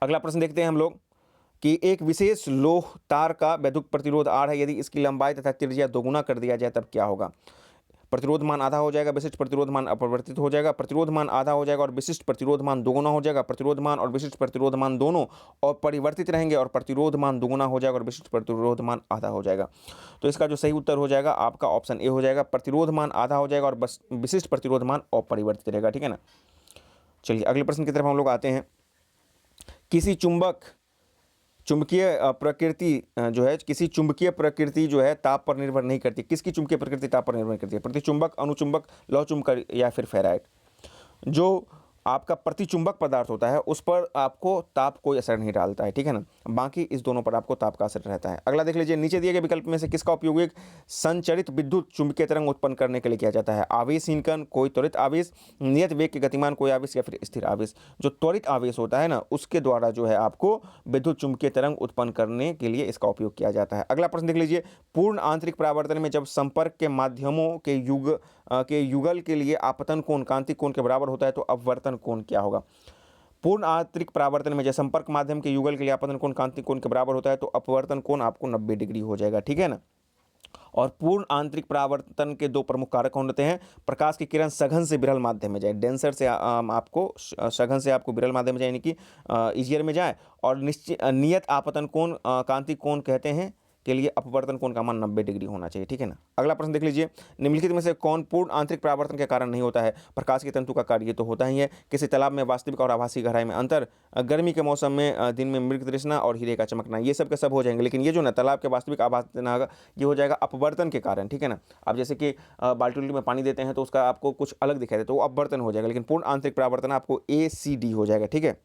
[SPEAKER 1] अगला प्रश्न देखते हैं हम लोग कि एक विशेष लोह तार का वैद्युत प्रतिरोध R है, यदि इसकी लंबाई तथा त्रिज्या 2 गुना कर दिया जाए तब क्या होगा? प्रतिरोध मान आधा हो जाएगा, विशिष्ट प्रतिरोध मान अपरिवर्तित हो जाएगा, प्रतिरोध मान आधा हो जाएगा और विशिष्ट प्रतिरोध मान दोगुना हो जाएगा, प्रतिरोध मान और विशिष्ट प्रतिरोध मान दोनों और परिवर्तित रहेंगे, और प्रतिरोध मान दोगुना हो जाएगा और विशिष्ट प्रतिरोध मान आधा हो जाएगा। तो इसका जो सही उत्तर हो जाएगा आपका ऑप्शन ए हो जाएगा, प्रतिरोध मान आधा हो जाएगा और बस विशिष्ट प्रतिरोध मान अपरिवर्तित रहेगा, ठीक है ना। चलिए, अगले प्रश्न की तरफ हम लोग आते हैं। किसी चुंबकीय प्रकृति जो है, किसी चुंबकीय प्रकृति जो है ताप पर निर्भर नहीं करती। किसकी चुंबकीय प्रकृति ताप पर निर्भर करती है? प्रतिचुंबक, अनुचुंबक, लौह चुंबक, या फिर फेराइट? जो आपका प्रतिचुंबक पदार्थ होता है उस पर आपको ताप कोई असर नहीं डालता है, ठीक है ना। बाकी इस दोनों पर आपको ताप का असर रहता है। अगला देख लीजिए, नीचे दिए गए विकल्प में से किसका उपयोग एक संचरित विद्युत चुंबकीय तरंग उत्पन्न करने के लिए किया जाता है? आवेशहीन कण, कोई त्वरित आवेश, नियत वेग के गतिमान कोई आवेश, या फिर स्थिर आवेश। जो त्वरित आवेश होता है ना, उसके द्वारा जो है आपको विद्युत चुंबकीय तरंग उत्पन्न करने के लिए इसका उपयोग किया जाता है। अगला प्रश्न देख लीजिए, पूर्ण आंतरिक परावर्तन में जब संपर्क के माध्यमों के युगल के लिए आपतन कोण कांतिक कोण के बराबर होता है तो अपवर्तन कोण क्या होगा? पूर्ण आंतरिक परावर्तन में जब संपर्क माध्यम के युगल के लिए आपतन कोण कांतिक कोण के बराबर होता है तो अपवर्तन कोण आपको 90 डिग्री हो जाएगा, ठीक है ना। और पूर्ण आंतरिक परावर्तन के दो प्रमुख कारक कौन होते हैं? प्रकाश की किरण सघन से विरल माध्यम में जाए, डेंसर से आपको सघन से आपको विरल माध्यम में जाए, यानी कि ईजियर में जाए, और निश्चित नियत आपतन कोण कांतिक कोण कहते हैं के लिए अपवर्तन कोण का मान 90 डिग्री होना चाहिए, ठीक है ना। अगला प्रश्न देख लीजिए, निम्नलिखित में से कौन पूर्ण आंतरिक परावर्तन के कारण नहीं होता है? प्रकाश की तंतु का कार्य तो होता ही है, किसी तालाब में वास्तविक और आभासी गहराई में अंतर, गर्मी के मौसम में दिन में मृग तृष्णा और हीरे का चमकना, ये सब के सब हो जाएंगे। लेकिन ये जो ना तालाब के वास्तविक आभासी ये हो जाएगा अपवर्तन के कारण, ठीक है ना। आप जैसे कि बाल्टी में पानी देते हैं तो उसका आपको कुछ अलग दिखाई देता है तो वो अपवर्तन हो जाएगा, लेकिन पूर्ण आंतरिक परावर्तन आपको ACD हो जाएगा, ठीक है।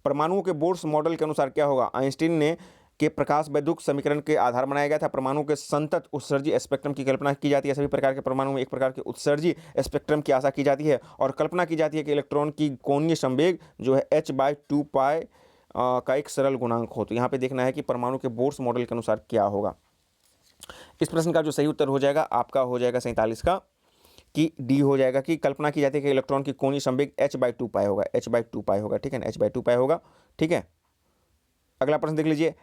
[SPEAKER 1] परमाणुओं के बोर्स मॉडल के अनुसार क्या होगा? आइंस्टीन ने के प्रकाश वैद्युत समीकरण के आधार बनाया गया था। परमाणु के संतत उत्सर्जी स्पेक्ट्रम की कल्पना की जाती है। सभी प्रकार के परमाणु में एक प्रकार के उत्सर्जी स्पेक्ट्रम की आशा की जाती है और कल्पना की जाती है कि इलेक्ट्रॉन की कोणीय संवेग जो है h/2 पाई का एक सरल गुणांक हो। तो यहाँ पे देखना है कि परमाणु के बोर्स मॉडल के अनुसार क्या होगा। इस प्रश्न का जो सही उत्तर हो जाएगा आपका हो जाएगा 47 का, कि डी हो जाएगा, कि कल्पना की जाती है कि इलेक्ट्रॉन की कोणीय संवेग h/2 पाई होगा, h/2 पाई होगा, ठीक है ना, h/2 पाई होगा, ठीक है। अगला प्रश्न देख लीजिए,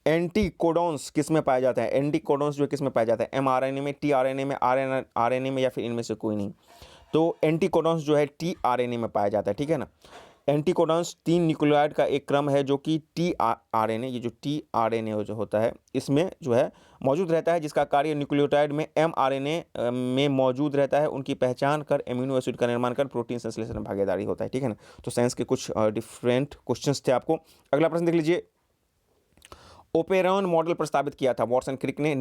[SPEAKER 1] एंटीकोडॉन्स किस में पाया जाता है? एंटीकोडॉन्स जो किस में पाया जाता है? mRNA में, tRNA में, RNA में, या फिर इनमें से कोई नहीं। तो एंटीकोडॉन्स जो है tRNA में पाया जाता है, ठीक है ना। एंटीकोडॉन्स 3 न्यूक्लियोटाइड का एक क्रम है जो कि tRNA, ये जो tRNA जो होता है इसमें जो है मौजूद रहता है, जिसका कार्य न्यूक्लियोटाइड में mRNA में मौजूद रहता है, उनकी पहचान कर एमिनो एसिड का निर्माण कर प्रोटीन संश्लेषण में भागीदारी होता है, ठीक है ना। तो साइंस के कुछ डिफरेंट क्वेश्चंस थे आपको। अगला प्रश्न देख लीजिए, ओपेरॉन मॉडल प्रस्तावित किया था वॉटसन क्रिक ने,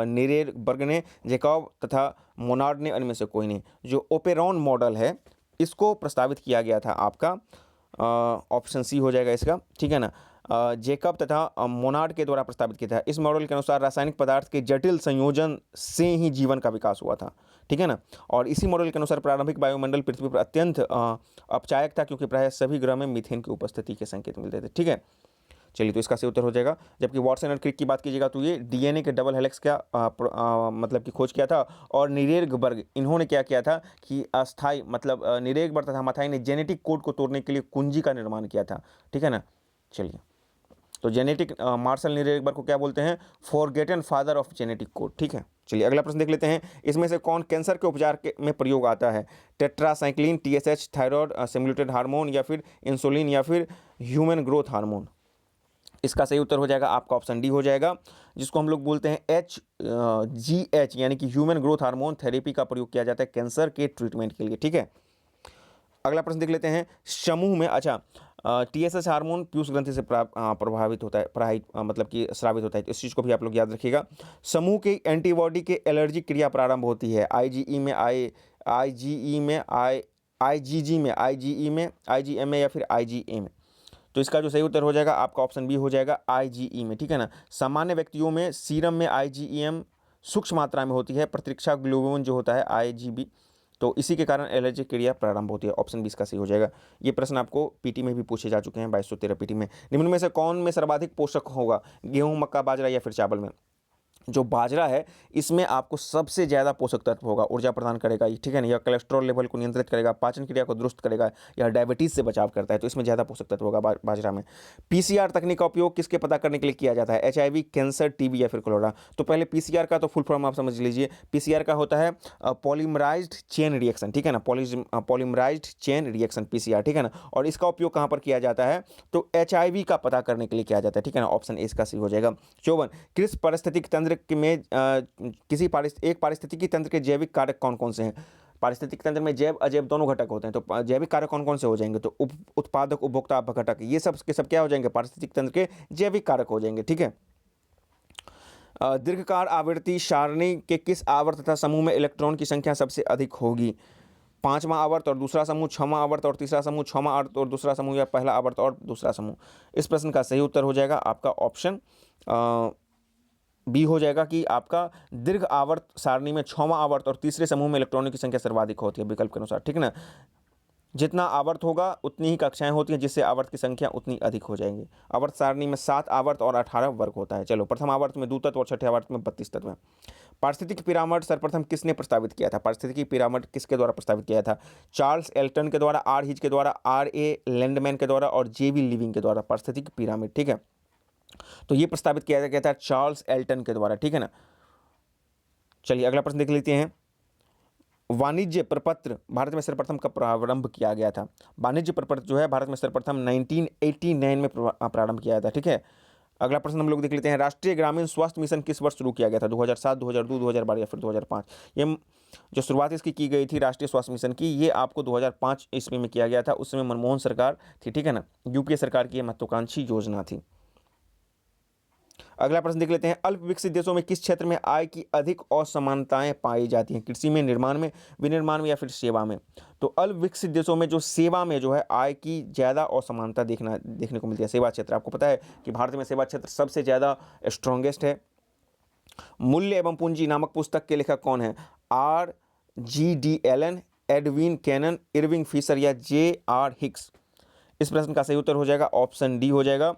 [SPEAKER 1] निरेनबर्ग ने, जैकब तथा मोनार्ड ने, इनमें से कोई नहीं। जो ओपेरॉन मॉडल है इसको प्रस्तावित किया गया था आपका ऑप्शन सी हो जाएगा इसका, ठीक है ना। जैकब तथा मोनार्ड के द्वारा प्रस्तावित किया था। इस मॉडल के अनुसार रासायनिक पदार्थ के जटिल संयोजन से ही जीवन का विकास हुआ था, ठीक है ना। और इसी मॉडल के अनुसार प्रारंभिक वायुमंडल पृथ्वी पर अत्यंत अपचायक था, क्योंकि प्रायः सभी ग्रह में मीथेन की उपस्थिति के संकेत मिलते थे, ठीक है। चलिए, तो इसका सही उत्तर हो जाएगा। जबकि वॉटसन और क्रिक की बात कीजिएगा तो ये DNA के डबल हेलिक्स का मतलब कि खोज किया था। और निरेनबर्ग इन्होंने क्या किया था कि अस्थाई मतलब निरेनबर्ग तथा मथाई ने जेनेटिक कोड को तोड़ने के लिए कुंजी का निर्माण किया था, ठीक है ना। चलिए, तो जेनेटिक मार्शल निरेनबर्ग को क्या बोलते हैं? Forgotten father of genetic code, ठीक है। चलिए, अगला प्रश्न देख लेते हैं, इसमें से कौन कैंसर के उपचार में प्रयोग आता है? Tetracycline, TSH, thyroid stimulated hormone, या फिर इंसुलिन, या फिर ह्यूमन ग्रोथ हार्मोन। इसका सही उत्तर हो जाएगा आपका ऑप्शन डी हो जाएगा, जिसको हम लोग बोलते हैं HGH, यानी कि ह्यूमन ग्रोथ हार्मोन थेरेपी का प्रयोग किया जाता है कैंसर के ट्रीटमेंट के लिए, ठीक है। अगला प्रश्न देख लेते हैं, समूह में अच्छा TSH हार्मोन पीयूष ग्रंथि से प्रभावित होता है, मतलब कि स्रावित होता है, तो इस चीज़ को भी आप लोग याद रखिएगा। समूह के एंटीबॉडी के एलर्जी क्रिया प्रारंभ होती है IgE में, IgE में, IgM में, या फिर IgA में। तो इसका जो सही उत्तर हो जाएगा आपका ऑप्शन बी हो जाएगा IgE में, ठीक है ना। सामान्य व्यक्तियों में सीरम में IgM सूक्ष्म मात्रा में होती है, प्रतिरक्षा ग्लोबुलिन जो होता है IgB, तो इसी के कारण एलर्जी क्रिया प्रारंभ होती है। ऑप्शन बी इसका सही हो जाएगा। ये प्रश्न आपको पीटी में भी पूछे जा चुके हैं 2213 पीटी में। निम्न में से कौन में सर्वाधिक पोषक होगा? गेहूं, मक्का, बाजरा, या फिर चावल में? जो बाजरा है इसमें आपको सबसे ज़्यादा पोषक तत्व होगा, ऊर्जा प्रदान करेगा, ठीक है ना, या कोलेस्ट्रॉल लेवल को नियंत्रित करेगा, पाचन क्रिया को दुरुस्त करेगा, या डायबिटीज़ से बचाव करता है, तो इसमें ज़्यादा पोषक तत्व होगा बाजरा में। PCR तकनीक का उपयोग किसके पता करने के लिए किया जाता है? HIV, कैंसर, TB, या फिर कोलेरा? तो पहले PCR का तो फुल फॉर्म आप समझ लीजिए। PCR का होता है पॉलीमराइज्ड चेन रिएक्शन, ठीक है ना, पॉलीमराइज्ड चेन रिएक्शन PCR, ठीक है ना। और इसका उपयोग कहाँ पर किया जाता है? तो HIV का पता करने के लिए किया जाता है, ठीक है ना। ऑप्शन ए इसका सही हो जाएगा। 54, किस पारिस्थितिक तंत्र में एक पारिस्थितिकी तंत्र के जैविक कारक कौन कौन से हैं? पारिस्थितिक तंत्र में जैव अजैव दोनों घटक होते हैं, तो जैविक कारक कौन कौन से हो जाएंगे? तो उत्पादक, उपभोक्ता, अपघटक, ये सब के सब क्या हो जाएंगे? पारिस्थितिक तंत्र के जैविक कारक हो जाएंगे, ठीक है। दीर्घकाल आवृत्ति सारणी के किस आवर्त तथा समूह में इलेक्ट्रॉन की संख्या सबसे अधिक होगी? 5वां आवर्त और दूसरा समूह, 6वां आवर्त और तीसरा समूह, 6वां आवर्त और दूसरा समूह, या पहला आवर्त और दूसरा समूह। इस प्रश्न का सही उत्तर हो जाएगा आपका ऑप्शन बी हो जाएगा कि आपका दीर्घ आवर्त सारणी में 6वां आवर्त और तीसरे समूह में इलेक्ट्रॉनों की संख्या सर्वाधिक होती है, विकल्प के अनुसार, ठीक है ना। जितना आवर्त होगा उतनी ही कक्षाएं होती हैं, जिससे आवर्त की संख्या उतनी अधिक हो जाएंगी। आवर्त सारणी में 7 आवर्त और 18 वर्ग होता है। चलो, प्रथम आवर्त में 2 तत्व और छठे आवर्त में 32 तत्व हैं। पारिस्थितिकी पिरामिड सर्वप्रथम किसने प्रस्तावित किया था? पारिस्थितिकी पिरामिड किसके द्वारा प्रस्तावित किया था? चार्ल्स एल्टन के द्वारा, आर हिच के द्वारा, आर ए लैंडमैन के द्वारा और जे बी लिविंग के द्वारा। पारिस्थितिकी पिरामिड, ठीक है, तो ये प्रस्तावित किया गया था चार्ल्स एल्टन के द्वारा, ठीक है ना। चलिए अगला प्रश्न देख लेते हैं। वाणिज्य प्रपत्र भारत में सर्वप्रथम कब प्रारंभ किया गया था? वाणिज्य प्रपत्र जो है भारत में सर्वप्रथम 1989 में प्रारंभ किया गया था, ठीक है। अगला प्रश्न हम लोग देख लेते हैं। राष्ट्रीय ग्रामीण स्वास्थ्य मिशन किस वर्ष शुरू किया गया था? 2007, 2002, 2012 या फिर 2005? ये जो शुरुआत इसकी की गई थी राष्ट्रीय स्वास्थ्य मिशन की, ये आपको 2005 ईस्वी में किया गया था। उस समय मनमोहन सरकार थी, ठीक है ना, यूपीए सरकार की ये महत्वाकांक्षी योजना थी। अगला प्रश्न देख लेते हैं। अल्प विकसित देशों में किस क्षेत्र में आय की अधिक असमानताएं पाई जाती हैं? कृषि में, निर्माण में, विनिर्माण में या फिर सेवा में? तो अल्प विकसित देशों में जो सेवा में जो है आय की ज़्यादा असमानता देखने को मिलती है। सेवा क्षेत्र, आपको पता है कि भारत में सेवा क्षेत्र सबसे ज़्यादा स्ट्रॉन्गेस्ट है। मूल्य एवं पूंजी नामक पुस्तक के लेखक कौन है? RGD Allen, Edwin Cannan, Irving Fisher या JR हिक्स? इस प्रश्न का सही उत्तर हो जाएगा ऑप्शन डी हो जाएगा।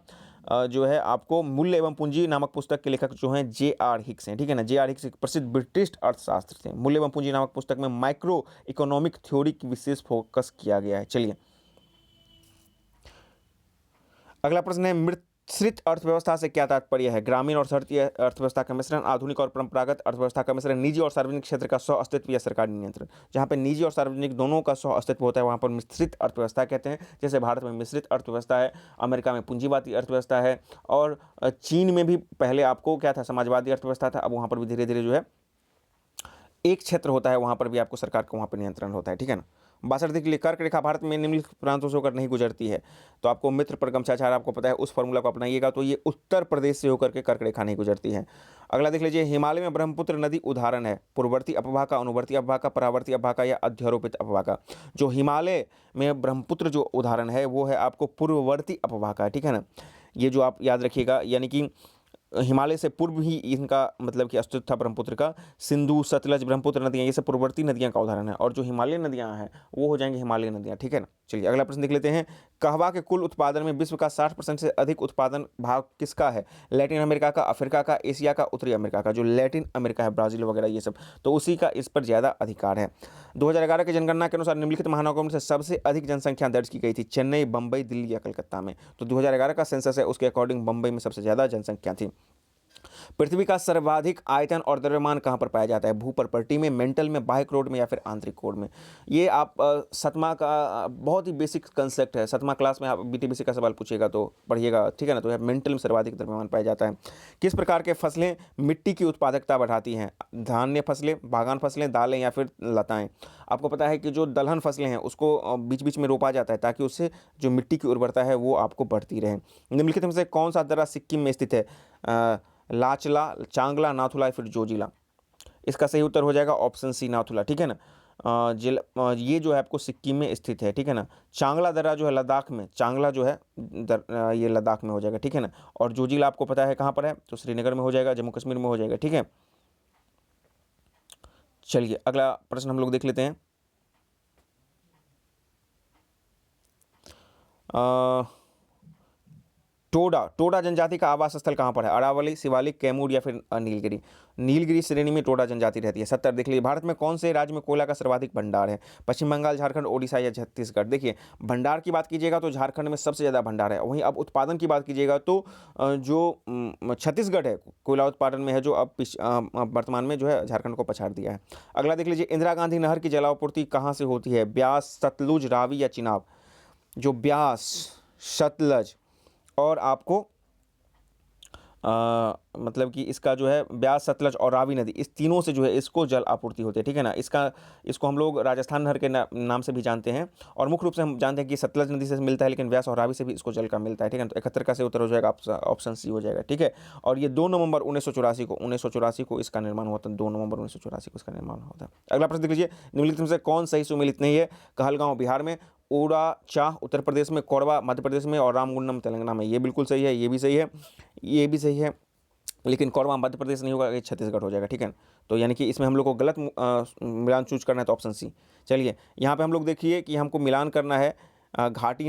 [SPEAKER 1] जो है आपको मूल्य एवं पूंजी नामक पुस्तक के लेखक जो हैं JR हिक्स हैं, ठीक है ना। JR हिक्स एक प्रसिद्ध ब्रिटिश अर्थशास्त्री थे। मूल्य एवं पूंजी नामक पुस्तक में माइक्रो इकोनॉमिक थ्योरी की विशेष फोकस किया गया है। चलिए अगला प्रश्न है। मिश्रित अर्थव्यवस्था से क्या तात्पर्य है? ग्रामीण और शहरी अर्थव्यवस्था का मिश्रण, आधुनिक और परंपरागत अर्थव्यवस्था का मिश्रण, निजी और सार्वजनिक क्षेत्र का सह अस्तित्व या सरकारी नियंत्रण? जहां पे निजी और सार्वजनिक दोनों का सह अस्तित्व होता है वहां पर मिश्रित अर्थव्यवस्था कहते हैं। जैसे भारत में मिश्रित अर्थव्यवस्था है, अमेरिका में पूंजीवादी अर्थव्यवस्था है, और चीन में भी पहले आपको क्या था, समाजवादी अर्थव्यवस्था था। अब वहां पर भी धीरे धीरे जो है एक क्षेत्र होता है, वहां पर भी आपको सरकार का वहां पर नियंत्रण होता है, ठीक है ना। 62 के लिए कर्क रेखा भारत में निम्नलिखित प्रांतों से होकर नहीं गुजरती है। तो आपको मित्र परगमचाचार आपको पता है, उस फॉर्मूला को अपनाइएगा तो ये उत्तर प्रदेश से होकर के कर्क रेखा नहीं गुजरती है। अगला देख लीजिए। हिमालय में ब्रह्मपुत्र नदी उदाहरण है? पूर्ववर्ती अपवाह का, अनुवर्ती अपवाह का, परावर्ती अपवाह का या अध्यारोपित अपवाह का? जो हिमालय में ब्रह्मपुत्र जो उदाहरण है वो है आपको पूर्ववर्ती अपवाह का, ठीक है ना। ये जो आप याद रखिएगा, यानी कि हिमालय से पूर्व ही इनका मतलब कि अस्तित्व था ब्रह्मपुत्र का। सिंधु, सतलज, ब्रह्मपुत्र नदियाँ ये सब पूर्ववर्ती नदियाँ का उदाहरण है, और जो हिमालय नदियाँ हैं वो हो जाएंगी हिमालय नदियाँ, ठीक है ना। चलिए अगला प्रश्न देख लेते हैं। कहवा के कुल उत्पादन में विश्व का 60% से अधिक उत्पादन भाग किसका है? लैटिन अमेरिका का, अफ्रीका का, एशिया का, उत्तरी अमेरिका का? जो लैटिन अमेरिका है, ब्राज़ील वगैरह ये सब, तो उसी का इस पर ज़्यादा अधिकार है। 2011 की जनगणना के अनुसार निम्नलिखित महानगरों में से सबसे अधिक जनसंख्या दर्ज की गई थी? चेन्नई, बम्बई, दिल्ली या कलकत्ता में? तो 2011 का सेंसस है, उसके अकॉर्डिंग बम्बई में सबसे ज़्यादा जनसंख्या थी। पृथ्वी का सर्वाधिक आयतन और द्रव्यमान कहाँ पर पाया जाता है? भू प्रॉपर्टी में, मेंटल में, बाह्य कोड में या फिर आंतरिक कोड में? ये आप सतमा का बहुत ही बेसिक कंसेप्ट है। सतमा क्लास में आप BTBC का सवाल पूछिएगा तो पढ़िएगा, ठीक है ना। तो यह मेंटल में सर्वाधिक द्रव्यमान पाया जाता है। किस प्रकार के फसलें मिट्टी की उत्पादकता बढ़ाती हैं? धान्य फसलें, बागान फसलें, दालें या फिर लताएं? आपको पता है कि जो दलहन फसलें हैं उसको बीच बीच में रोपा जाता है ताकि उससे जो मिट्टी की उर्वरता है वो आपको बढ़ती रहे। निम्नलिखित में से कौन सा दर्रा सिक्किम में स्थित है? लाचला, चांगला, नाथुला या फिर जोजिला? इसका सही उत्तर हो जाएगा ऑप्शन सी, नाथुला, ठीक है ना। ये जो है आपको सिक्किम में स्थित है, ठीक है ना। चांगला दर्रा जो है लद्दाख में, चांगला जो है ये लद्दाख में हो जाएगा, ठीक है ना। और जोजिला आपको पता है कहाँ पर है? तो श्रीनगर में हो जाएगा, जम्मू कश्मीर में हो जाएगा, ठीक है। चलिए अगला प्रश्न हम लोग देख लेते हैं। टोडा जनजाति का आवास स्थल कहाँ पर है? अरावली, शिवालिक, कैमूर या फिर नीलगिरी? नीलगिरी श्रेणी में टोडा जनजाति रहती है। 70 देख लीजिए। भारत में कौन से राज्य में कोयला का सर्वाधिक भंडार है? पश्चिम बंगाल, झारखंड, ओडिशा या छत्तीसगढ़? देखिए भंडार की बात कीजिएगा तो झारखंड में सबसे ज़्यादा भंडार है। वहीं अब उत्पादन की बात कीजिएगा तो जो छत्तीसगढ़ है कोयला उत्पादन में है, जो अब वर्तमान में जो है झारखंड को पछाड़ दिया है। अगला देख लीजिए। इंदिरा गांधी नहर की जलापूर्ति कहाँ से होती है? ब्यास, सतलुज, रावी या चिनाब? जो ब्यास, सतलज और आपको मतलब कि इसका जो है ब्यास, सतलज और रावी नदी, इस तीनों से जो है इसको जल आपूर्ति होती है, ठीक है ना। इसको हम लोग राजस्थान नहर के नाम से भी जानते हैं, और मुख्य रूप से हम जानते हैं कि सतलज नदी से मिलता है, लेकिन ब्यास और रावी से भी इसको जल का मिलता है, ठीक है ना। तो 71 का से उत्तर हो जाएगा ऑप्शन सी हो जाएगा, ठीक है। और ये 2 नवंबर 1984 को इसका निर्माण हुआ था, 2 नवंबर 1984 को इसका निर्माण हुआ था। अगला प्रश्न देख लीजिए, निम्नलिखित में से कौन सही सुमेलित नहीं है? कहलगांव बिहार में, ओराचाह उत्तर प्रदेश में, कोरबा मध्य प्रदेश में और रामगुंडम तेलंगाना में। ये बिल्कुल सही है, ये भी सही है, ये भी सही है, लेकिन कोरबा मध्य प्रदेश नहीं होगा, ये छत्तीसगढ़ हो जाएगा, ठीक है। तो यानी कि इसमें हम लोग को गलत मिलान चूज करना है, तो ऑप्शन सी। चलिए यहाँ पे हम लोग देखिए कि हमको मिलान करना है घाटी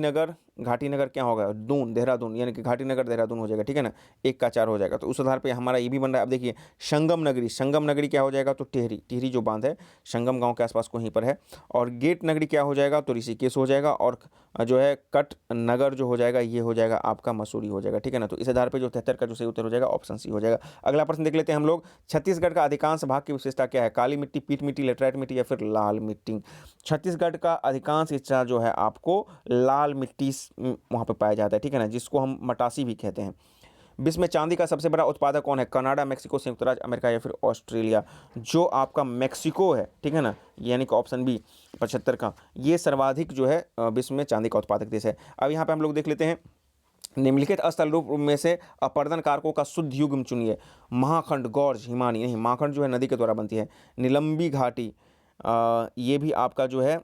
[SPEAKER 1] नगर क्या होगा? दून, देहरादून, यानी कि घाटी नगर देहरादून हो जाएगा, ठीक है ना। 1 का 4 हो जाएगा, तो उस आधार पे हमारा ये भी बन रहा है। अब देखिए संगम नगरी क्या हो जाएगा? तो टिहरी जो बांध है संगम गांव के आसपास कहीं पर है। और गेट नगरी क्या हो जाएगा? तो ऋषिकेश हो जाएगा। और जो है कट नगर जो हो जाएगा ये हो जाएगा आपका मसूरी हो जाएगा, ठीक है ना। तो इस आधार पर जो 73 का जो सही उत्तर हो जाएगा ऑप्शन सी हो जाएगा। अगला प्रश्न देख लेते हैं हम लोग, छत्तीसगढ़ का अधिकांश भाग की विशेषता क्या है? काली मिट्टी, पीट मिट्टी, लेटराइट मिट्टी या फिर लाल मिट्टी? छत्तीसगढ़ का अधिकांश हिस्सा जो है आपको लाल मिट्टी वहाँ पे पाया जाता है, ठीक है ना, जिसको हम मटासी भी कहते हैं। विश्व में चांदी का सबसे बड़ा उत्पादक कौन है? कनाडा, मेक्सिको, संयुक्त राज्य अमेरिका या फिर ऑस्ट्रेलिया? जो आपका मेक्सिको है, ठीक है ना, यानी कि ऑप्शन बी 75 का, ये सर्वाधिक जो है विश्व में चांदी का उत्पादक देश है। अब यहाँ पे हम लोग देख लेते हैं, निम्नलिखित स्थल रूप में से अपर्दन कारकों का शुद्ध युग्म चुनिए। महाखंड, गौर्ज, हिमानी, नहीं, महाखंड जो है नदी के द्वारा बनती है। निलंबी घाटी, ये भी आपका जो है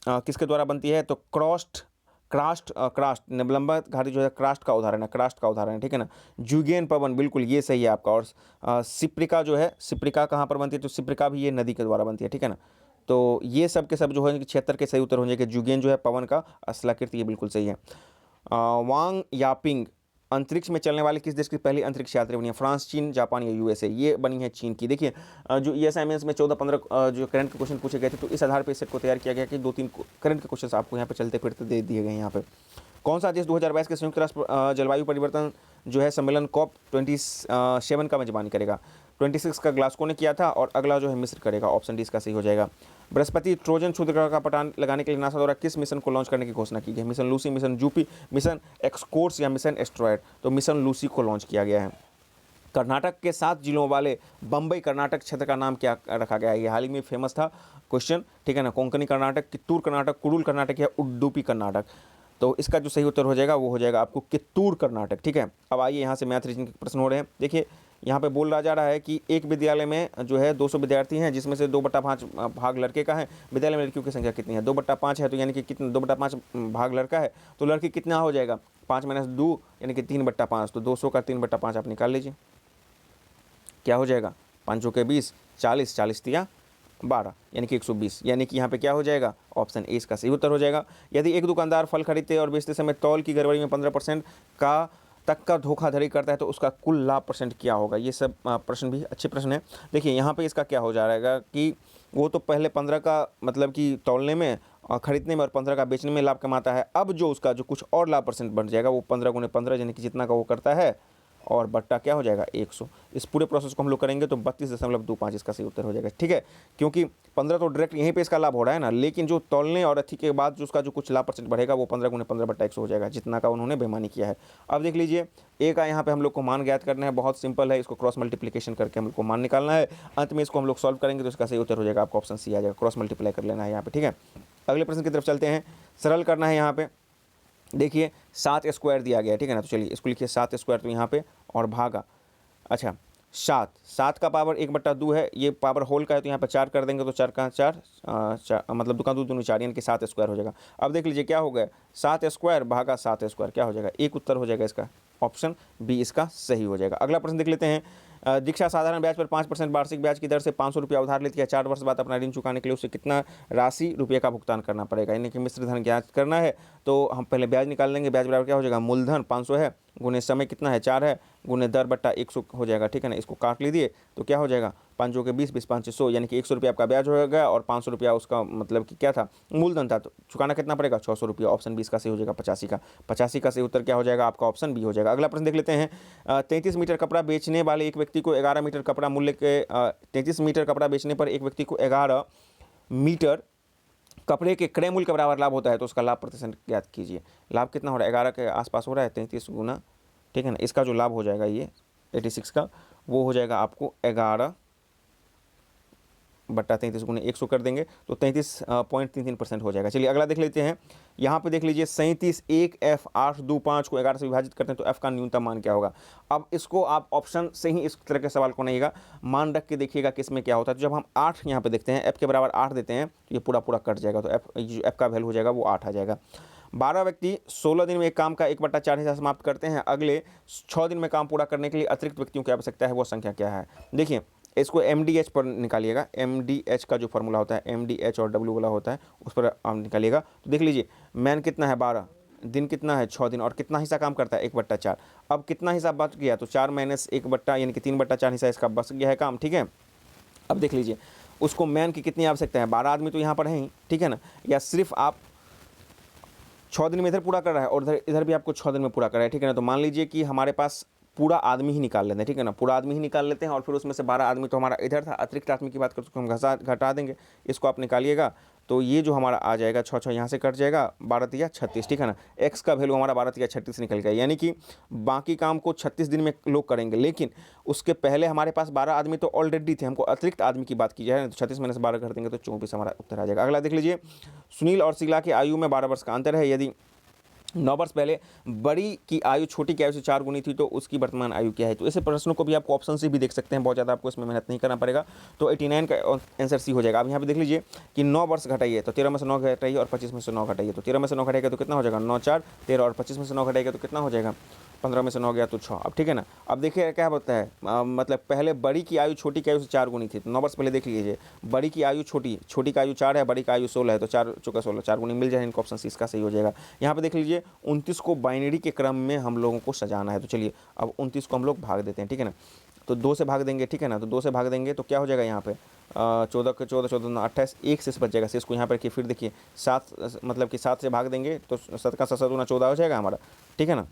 [SPEAKER 1] किसके द्वारा बनती है? तो क्रास्ट निलंबा घाटी जो है क्रास्ट का उदाहरण है, ठीक है ना। जुगेन पवन, बिल्कुल ये सही है आपका। और सिप्रिका जो है, सिप्रिका कहाँ पर बनती है? तो सिप्रिका भी ये नदी के द्वारा बनती है, ठीक है ना। तो ये सब के सब जो है 76 के सही उत्तर हो जाएंगे। जुगेन जो है पवन का स्थलाकृति, ये बिल्कुल सही है। वांग यापिंग अंतरिक्ष में चलने वाले किस देश की पहली अंतरिक्ष यात्री बनी है? फ्रांस, चीन, जापान या यूएसए? ये बनी है चीन की। देखिए जो ई असाइनमेंट्स में 14-15 जो करंट के क्वेश्चन पूछे गए थे, तो इस आधार पर इस सेट को तैयार किया गया कि 2-3 करंट के क्वेश्चन आपको यहाँ पे चलते फिरते दे दिए गए। यहाँ पे कौन सा देश 2022 के संयुक्त राष्ट्र जलवायु परिवर्तन जो है सम्मेलन COP 27 का मेजबानी करेगा? 26 का ग्लासगो ने किया था, और अगला जो है मिस्र करेगा। ऑप्शन डी इसका सही हो जाएगा। बृहस्पति ट्रोजन क्षुद्र ग्रह का पटान लगाने के लिए नासा द्वारा किस मिशन को लॉन्च करने की घोषणा की गई? मिशन लूसी, मिशन जूपी, मिशन एक्सकोर्स या मिशन एस्ट्रॉयड? तो मिशन लूसी को लॉन्च किया गया है। कर्नाटक के 7 जिलों वाले बम्बई कर्नाटक क्षेत्र का नाम क्या रखा गया है? ये हाल ही में फेमस था क्वेश्चन, ठीक है ना। कोंकणी कर्नाटक, कित्तूर कर्नाटक, कुडुल कर्नाटक या उडुपी कर्नाटक? तो इसका जो सही उत्तर हो जाएगा वो हो जाएगा आपको कित्तूर कर्नाटक, ठीक है। अब आइए यहाँ से मैथ रीजनिंग के प्रश्न हो रहे हैं। देखिए यहाँ पे बोल रहा जा रहा है कि एक विद्यालय में जो है 200 विद्यार्थी हैं, जिसमें से 2/5 भाग लड़के का है। विद्यालय में लड़कियों की संख्या कितनी है? 2/5 है, तो यानी कि कितना 2/5 भाग लड़का है, तो लड़की कितना हो जाएगा? 5 - 2 यानी कि 3/5। तो 200 का 3/5 आप निकाल लीजिए, क्या हो जाएगा? 5 के 20, 40, 40 तिया 12 यानी कि 120, यानी कि यहाँ पे क्या हो जाएगा? ऑप्शन ए इसका सही उत्तर हो जाएगा। यदि एक दुकानदार फल खरीदते और बेचते समय तौल की गड़बड़ी में 15% तक का धोखाधड़ी करता है, तो उसका कुल लाभ % क्या होगा? ये सब प्रश्न भी अच्छे प्रश्न है। देखिए यहाँ पे इसका क्या हो जाएगा कि वो तो पहले 15 का मतलब कि तौलने में, खरीदने में और 15 का बेचने में लाभ कमाता है। अब जो उसका जो कुछ और लाभ % बन जाएगा, वो 15 × 15 यानी कि जितना का वो करता है, और बट्टा क्या हो जाएगा? 100। इस पूरे प्रोसेस को हम लोग करेंगे तो 32.25 इसका सही उत्तर हो जाएगा, ठीक है। क्योंकि 15 तो डायरेक्ट यहीं पे इसका लाभ हो रहा है ना, लेकिन जो तौलने और अथी के बाद जो उसका जो कुछ लाभ % बढ़ेगा, वो 15 × 15 बट्टा 100 हो जाएगा, जितना का उन्होंने बेईमानी किया है। अब देख लीजिए ए का यहाँ पे हम लोग को मान ज्ञात करना है, बहुत सिंपल है। इसको क्रॉस मल्टीप्लिकेशन करके हम लोग को मान निकालना है। अंत में इसको हम लोग सॉल्व करेंगे तो इसका सही उत्तर हो जाएगा आपको ऑप्शन सी आ जाएगा। क्रॉस मल्टीप्लाई कर लेना है यहाँ पे, ठीक है। अगले प्रश्न की तरफ चलते हैं, सरल करना है। यहाँ पे देखिए 7 स्क्वायर दिया गया है, ठीक है ना। तो चलिए इसको लिखिए 7 स्क्वायर, तो यहाँ पे और भागा, अच्छा 7 का पावर 1/2 है, ये पावर होल का है, तो यहाँ पर 4 कर देंगे तो 4 का 4 मतलब दुकान दूनी 4 यानी कि 7 स्क्वायर हो जाएगा। अब देख लीजिए क्या हो गया, 7 स्क्वायर भागा 7 स्क्वायर क्या हो जाएगा? एक उत्तर हो जाएगा इसका, ऑप्शन बी इसका सही हो जाएगा। अगला प्रश्न देख लेते हैं, दीक्षा साधारण ब्याज पर 5% वार्षिक ब्याज की दर से 500 रुपया उधार लेती है। 4 वर्ष बाद अपना ऋण चुकाने के लिए उसे कितना राशि रुपये का भुगतान करना पड़ेगा? यानी कि मिश्र धन ज्ञात करना है, तो हम पहले ब्याज निकाल लेंगे। ब्याज बराबर क्या हो जाएगा? मूलधन 500 है, गुने समय कितना है? 4 है, गुने दर बट्टा 100 हो जाएगा, ठीक है ना। इसको काट लीजिए तो क्या हो जाएगा? 5 के 20, 20 5 100 यानी कि 100 रुपये आपका ब्याज होगा, और 500 रुपया उसका मतलब कि क्या था? मूलधन था। तो चुकाना कितना पड़ेगा? 600 रुपया। ऑप्शन 20 का सही हो जाएगा 85 का। 85 का सही उत्तर क्या हो जाएगा आपका? ऑप्शन बी हो जाएगा। अगला प्रश्न देख लेते हैं, 33 मीटर कपड़ा बेचने वाले एक व्यक्ति को 11 मीटर कपड़ा मूल्य के 33 मीटर कपड़ा बेचने पर एक व्यक्ति को 11 मीटर कपड़े के क्रय मूल्य के बराबर लाभ होता है, तो उसका लाभ % ज्ञात कीजिए। लाभ कितना हो रहा है? 11 के आसपास हो रहा है, 33 गुना ठीक है ना। इसका जो लाभ हो जाएगा ये 86 का, वो हो जाएगा आपको 11/33 गुने 100 कर देंगे तो 33.33% हो जाएगा। चलिए अगला देख लेते हैं। यहाँ पे देख लीजिए 37 1 F 825 को 11 से विभाजित करते हैं तो F का न्यूनतम मान क्या होगा। अब इसको आप ऑप्शन से ही इस तरह के सवाल को नहींगा मान रख के देखिएगा किसमें क्या होता है। तो जब हम 8 यहाँ पे देखते हैं F के बराबर 8 देते हैं तो ये पूरा पूरा कट जाएगा, तो F का वैल्यू हो जाएगा वो 8 आ जाएगा। 12 व्यक्ति 16 दिन में एक काम का 1/4 हिस्सा समाप्त करते हैं, अगले 6 दिन में काम पूरा करने के लिए अतिरिक्त व्यक्तियों की आवश्यकता है, वो संख्या क्या है। देखिए इसको MDH पर निकालिएगा। MDH का जो फॉर्मूला होता है MDH और W वाला होता है उस पर आप निकालिएगा। तो देख लीजिए मैन कितना है 12, दिन कितना है 6 दिन, और कितना हिस्सा काम करता है 1/4। अब कितना हिस्सा बच गया तो 4 माइनस 1 यानी कि 3/4 हिस्सा इसका बच गया है काम, ठीक है। अब देख लीजिए उसको मैन की कितनी आवश्यकता है, 12 आदमी तो यहाँ पर है ही, ठीक है ना। या सिर्फ आप 6 दिन में इधर पूरा कर रहा है और इधर इधर भी आपको 6 दिन में पूरा कर रहा है, ठीक है ना। तो मान लीजिए कि हमारे पास पूरा आदमी ही निकाल लेते हैं, ठीक है ना। पूरा आदमी ही निकाल लेते हैं और फिर उसमें से 12 आदमी तो हमारा इधर था, अतिरिक्त आदमी की बात करते तो हम घटा देंगे। इसको आप निकालिएगा तो ये जो हमारा आ जाएगा 6 यहाँ से कट जाएगा, 12 तिया 36, ठीक है ना। एक्स का वैल्यू हमारा 12 तिया 36 निकल गया, यानी कि बाकी काम को 36 दिन में लोग करेंगे, लेकिन उसके पहले हमारे पास 12 आदमी तो ऑलरेडी थे। हमको अतिरिक्त आदमी की बात की जाए तो 36 में से 12 कर देंगे तो 24 हमारा उत्तर आ जाएगा। अगला देख लीजिए सुनील और शीला की आयु में 12 वर्ष का अंतर है। यदि 9 वर्ष पहले बड़ी की आयु छोटी की आयु से 4 गुनी थी तो उसकी वर्तमान आयु क्या है। तो ऐसे प्रश्नों को भी आपको ऑप्शन से भी देख सकते हैं, बहुत ज़्यादा आपको इसमें मेहनत नहीं करना पड़ेगा। तो 89 का आंसर सी हो जाएगा। अब यहाँ पे देख लीजिए कि 9 वर्ष घटाइए तो 13 में से 9 घटाइए और 25 में से 9 घटाइए, तो 13 में से 9 घटाएगा तो कितना हो जाएगा 9 4 13, और 25 में से 9 घटाएगा तो कितना हो जाएगा 15 में से 9 गया तो 6। अब ठीक है ना। अब देखिए क्या होता है, मतलब पहले बड़ी की आयु छोटी की आयु से 4 गुनी थी, तो 9 वर्ष पहले देख लीजिए बड़ी की आयु छोटी की आयु 4 है, बड़ी की आयु 16 है, तो 4 चौका 16 4 गुनी मिल जाए, इनका ऑप्शन सी इसका सही हो जाएगा। यहाँ पे देख लीजिए 29 को बाइनरी के क्रम में हम लोगों को सजाना है। तो चलिए अब 29 को हम लोग भाग देते हैं, ठीक है ना। तो 2 से भाग देंगे, ठीक है ना। तो 2 से भाग देंगे तो क्या हो जाएगा यहाँ पे 14 के 14 14 28, 1 से बच जाएगा। शेष को यहाँ पर रखिए, फिर देखिए 7 मतलब कि 7 से भाग देंगे तो 7 का 7 गुना 14 हो जाएगा हमारा, ठीक है ना।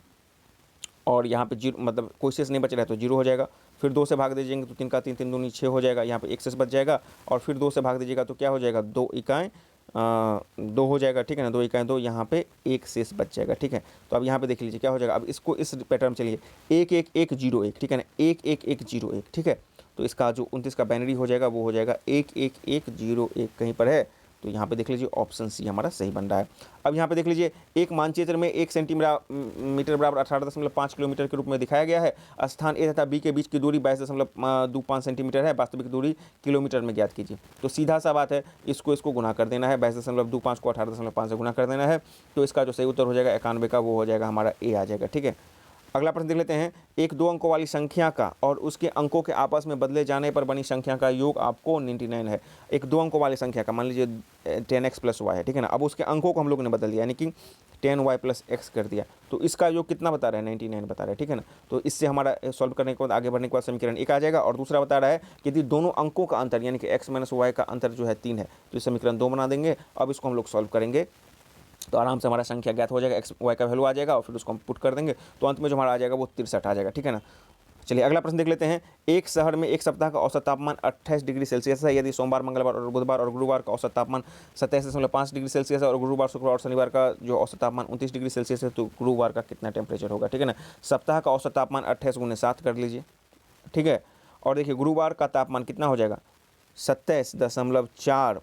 [SPEAKER 1] और यहाँ पे 0 मतलब कोई शेष नहीं बच रहा है तो 0 हो जाएगा। फिर 2 से भाग दीजिएंगे तो 3 का 3 3 दूनी 6 हो जाएगा, यहाँ पे 1 शेष बच जाएगा। और फिर 2 से भाग दीजिएगा तो क्या हो जाएगा 2 इकाएँ 2 हो जाएगा, ठीक है ना। 2 इकाएँ 2, यहाँ पे 1 शेष बच जाएगा, ठीक है। तो अब यहाँ पे देख लीजिए क्या हो जाएगा। अब इसको इस पैटर्न में चलिए 1 1 1 0 1, ठीक है ना। 1 1 1 0 1, ठीक है। तो इसका जो 29 का बाइनरी हो जाएगा वो हो जाएगा 1 1 1 0 1 कहीं पर है, तो यहाँ पे देख लीजिए ऑप्शन सी हमारा सही बन रहा है। अब यहाँ पे देख लीजिए एक मानचित्र में 1 सेंटीमीटर बराबर 18.5 किलोमीटर के रूप में दिखाया गया है। स्थान ए तथा बी के बीच की दूरी 22.25 सेंटीमीटर है। वास्तविक दूरी किलोमीटर में ज्ञात कीजिए। तो सीधा सा बात है, इसको गुना कर देना है, 22.25 को 18.5 से गुना कर देना है। तो इसका जो सही उत्तर हो जाएगा 91 का, वो हो जाएगा हमारा ए आ जाएगा, ठीक है। अगला प्रश्न देख लेते हैं। एक 2 अंकों वाली संख्या का और उसके अंकों के आपस में बदले जाने पर बनी संख्या का योग आपको 99 है। एक 2 अंकों वाली संख्या का मान लीजिए 10x + y है, ठीक है ना। अब उसके अंकों को हम लोगों ने बदल दिया, यानी कि 10y + x कर दिया, तो इसका योग कितना बता रहा है 99 बता रहा है, ठीक है ना। तो इससे हमारा सॉल्व करने के बाद आगे बढ़ने के बाद समीकरण 1 आ जाएगा। और दूसरा बता रहा है कि यदि दोनों अंकों का अंतर यानी कि x - y का अंतर जो है 3 है तो इस समीकरण 2 बना देंगे। अब इसको हम लोग सॉल्व करेंगे तो आराम से हमारा संख्या ज्ञात हो जाएगा, एक्स वाई का वैल्यू आ जाएगा और फिर उसको हम पुट कर देंगे तो अंत में जो हमारा आ जाएगा वो 63 आ जाएगा, ठीक है ना। चलिए अगला प्रश्न देख लेते हैं। एक शहर में एक सप्ताह का औसत तापमान 28 डिग्री सेल्सियस है। यदि सोमवार, मंगलवार और बुधवार और गुरुवार का औसत तापमान 27.5 डिग्री सेल्सियस है और गुरुवार, शुक्रवार और शनिवार का जो औसत तापमान 29 डिग्री सेल्सियस है, तो गुरुवार का कितना टेम्परेचर होगा, ठीक है ना। सप्ताह का औसत तापमान 28 × 7 कर लीजिए, ठीक है। और देखिए गुरुवार का तापमान कितना हो जाएगा 27.4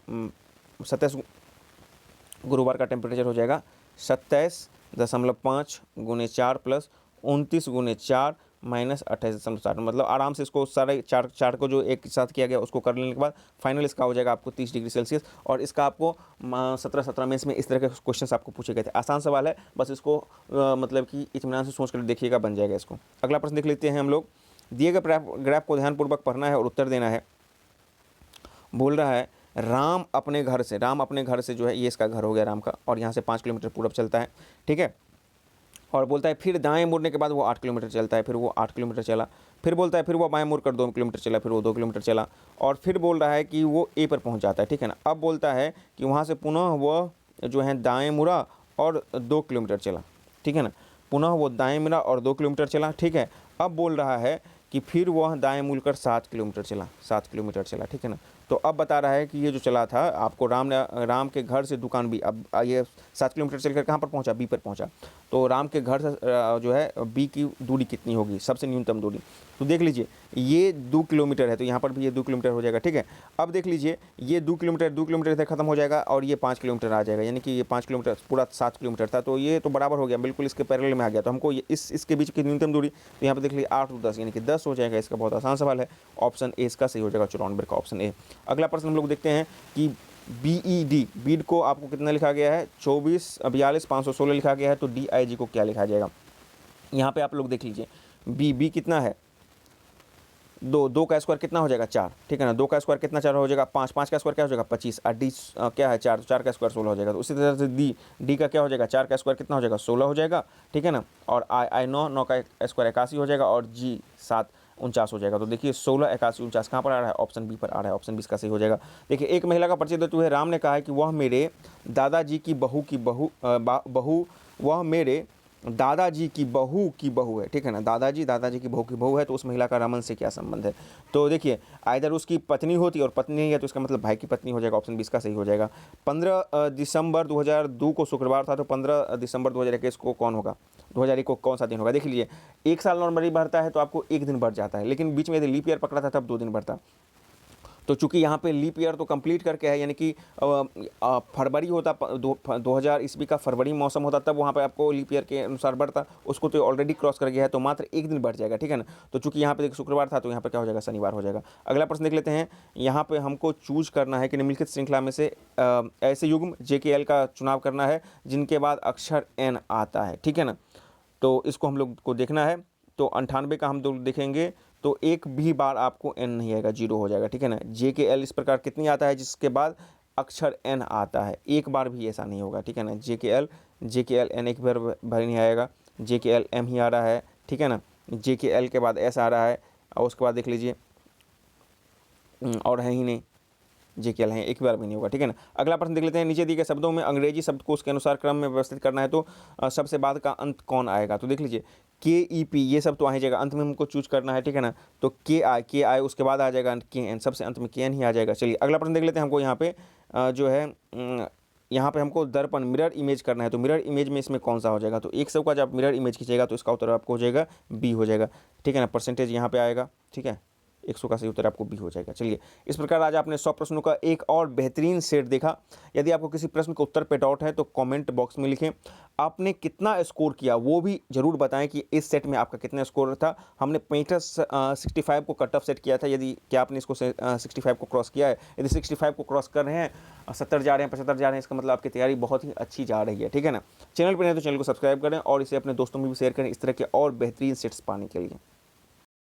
[SPEAKER 1] गुरुवार का टेम्परेचर हो जाएगा 27.5 × 4 + 29 × 4 - 28.7, मतलब आराम से इसको सारे चार को जो एक साथ किया गया उसको कर लेने के बाद फाइनल इसका हो जाएगा आपको 30 डिग्री सेल्सियस। और इसका आपको 17 में इसमें इस तरह के क्वेश्चन आपको पूछे गए थे। आसान सवाल है, बस इसको मतलब कि इत्मीनान से सोच कर देखिएगा, बन जाएगा इसको। अगला प्रश्न देख लेते हैं हम लोग। दिए गए ग्राफ को ध्यानपूर्वक पढ़ना है और उत्तर देना है। बोल रहा है राम अपने घर से जो है, ये इसका घर हो गया राम का, और यहाँ से 5 किलोमीटर पूरब चलता है, ठीक है। और बोलता है फिर दाएं मुड़ने के बाद वो 8 किलोमीटर चलता है, फिर वो 8 किलोमीटर चला, फिर बोलता है फिर वो बाएं मुड़कर 2 किलोमीटर चला, फिर वो 2 किलोमीटर चला, और फिर बोल रहा है कि वो ए पर पहुंच जाता है, ठीक है ना। अब बोलता है कि वहाँ से पुनः वह जो है दाएँ मुड़ा और 2 किलोमीटर चला, ठीक है ना। पुनः वो दाएँ मुड़ा और 2 किलोमीटर चला, ठीक है। अब बोल रहा है कि फिर वह दाएं मुड़कर 7 किलोमीटर चला, 7 किलोमीटर चला, ठीक है ना। तो अब बता रहा है कि ये जो चला था आपको राम के घर से दुकान बी, अब ये 7 किलोमीटर चलकर कहाँ पर पहुँचा, बी पर पहुँचा। तो राम के घर से जो है बी की दूरी कितनी होगी, सबसे न्यूनतम दूरी। तो देख लीजिए ये 2 किलोमीटर है, तो यहाँ पर भी ये 2 किलोमीटर हो जाएगा, ठीक है। अब देख लीजिए ये 2 किलोमीटर इधर खत्म हो जाएगा और ये 5 किलोमीटर आ जाएगा, यानी कि ये 5 किलोमीटर पूरा 7 किलोमीटर था, तो ये तो बराबर हो गया, बिल्कुल इसके पैरेलल में आ गया। तो हमको ये इसके बीच की न्यूनतम दूरी, तो यहाँ पर देख लीजिए 8 और 10 यानी कि 10 हो जाएगा। इसका बहुत आसान सवाल है, ऑप्शन ए इसका सही हो जाएगा, 54 नंबर का ऑप्शन ए। अगला प्रश्न हम लोग देखते हैं कि बीड को आपको कितना लिखा गया है, 24 42 516 लिखा गया है, तो DIG को क्या लिखा जाएगा। यहाँ पे आप लोग देख लीजिए बी कितना है, 2 का स्क्वायर कितना हो जाएगा 4, ठीक है ना। 2 का स्क्वायर कितना 4 हो जाएगा 5, 5 का स्क्वायर क्या हो जाएगा 25, और डी क्या है 4, तो 4 का स्क्वायर 16 हो जाएगा। तो उसी तरह से डी का क्या हो जाएगा 4 का स्क्वायर कितना हो जाएगा 16 हो जाएगा, ठीक है ना। और आई 9 का स्क्वायर 81 हो जाएगा, और जी 7 49 हो जाएगा। तो देखिए 16 81 49 कहाँ पर आ रहा है, ऑप्शन बी पर आ रहा है, ऑप्शन बी इसका सही हो जाएगा। देखिए एक महिला का परिचय देते हुए राम ने कहा है कि वह मेरे दादाजी की बहू वह मेरे दादाजी की बहू है, ठीक है ना। दादाजी की बहू है, तो उस महिला का रमन से क्या संबंध है। तो देखिए आइदर उसकी पत्नी होती और पत्नी नहीं है, तो इसका मतलब भाई की पत्नी हो जाएगा, ऑप्शन 20 का सही हो जाएगा। 15 दिसंबर 2002 को शुक्रवार था, तो 15 दिसंबर 2021 को कौन होगा, 2001 को कौन सा दिन होगा। देख लीजिए एक साल नॉर्मली बढ़ता है तो आपको एक दिन बढ़ जाता है, लेकिन बीच में यदि लीप ईयर पकड़ा था तब 2 दिन बढ़ता। तो चूंकि यहाँ पे लीप ईयर तो कंप्लीट करके है, यानी कि फरवरी होता 2000 ईस्वी का फरवरी मौसम होता, तब वहाँ पे आपको लीप ईयर के अनुसार बढ़ता, उसको तो ऑलरेडी क्रॉस कर गया है, तो मात्र एक दिन बढ़ जाएगा, ठीक है ना। तो चूंकि यहाँ पे शुक्रवार था, तो यहाँ पे क्या हो जाएगा शनिवार हो जाएगा। अगला प्रश्न देख लेते हैं। यहाँ पे हमको चूज करना है कि निम्नलिखित श्रृंखला में से ऐसे युग्म JKL का चुनाव करना है जिनके बाद अक्षर N आता है, ठीक है ना। तो इसको हम लोग को देखना है। तो 98 का हम लोग देखेंगे, तो एक भी बार आपको N नहीं आएगा, 0 हो जाएगा, ठीक है ना। JKL इस प्रकार कितनी आता है जिसके बाद अक्षर N आता है, एक बार भी ऐसा नहीं होगा, ठीक है ना। JKL N एक बार भर नहीं आएगा, JKL M ही आ रहा है, ठीक है ना। JKL के बाद S आ रहा है, और उसके बाद देख लीजिए और है ही नहीं, JKL है, एक बार भी नहीं होगा, ठीक है ना। अगला प्रश्न देख लेते हैं। नीचे दिए गए शब्दों में अंग्रेजी शब्दकोश के अनुसार क्रम में व्यवस्थित करना है, तो सबसे बाद का अंत कौन आएगा। तो देख लीजिए KEP ये सब तो आ ही जाएगा, अंत में हमको चूज करना है, ठीक है ना। तो KI उसके बाद आ जाएगा KN, सबसे अंत में KN ही आ जाएगा। चलिए अगला प्रश्न देख लेते हैं। हमको यहाँ पे जो है यहाँ पे हमको दर्पण मिरर इमेज करना है, तो मिरर इमेज में इसमें कौन सा हो जाएगा। तो 100 का जब मिरर इमेज खींचेगा तो इसका उत्तर आपको हो जाएगा B हो जाएगा, ठीक है ना। परसेंटेज यहाँ पे आएगा, ठीक है, 100 का सही उत्तर आपको B हो जाएगा। चलिए इस प्रकार आज आपने 100 प्रश्नों का एक और बेहतरीन सेट देखा। यदि आपको किसी प्रश्न के उत्तर पे डाउट है तो कमेंट बॉक्स में लिखें, आपने कितना स्कोर किया वो भी ज़रूर बताएं कि इस सेट में आपका कितना स्कोर था। हमने 65 को कट ऑफ सेट किया था, यदि क्या आपने इसको 65 को क्रॉस किया है। यदि 65 को क्रॉस कर रहे हैं, 70 जा रहे हैं, 75 जा रहे हैं, इसका मतलब आपकी तैयारी बहुत ही अच्छी जा रही है, ठीक है ना। चैनल पर नहीं तो चैनल को सब्सक्राइब करें और इसे अपने दोस्तों में भी शेयर करें इस तरह के और बेहतरीन सेट्स पाने के लिए।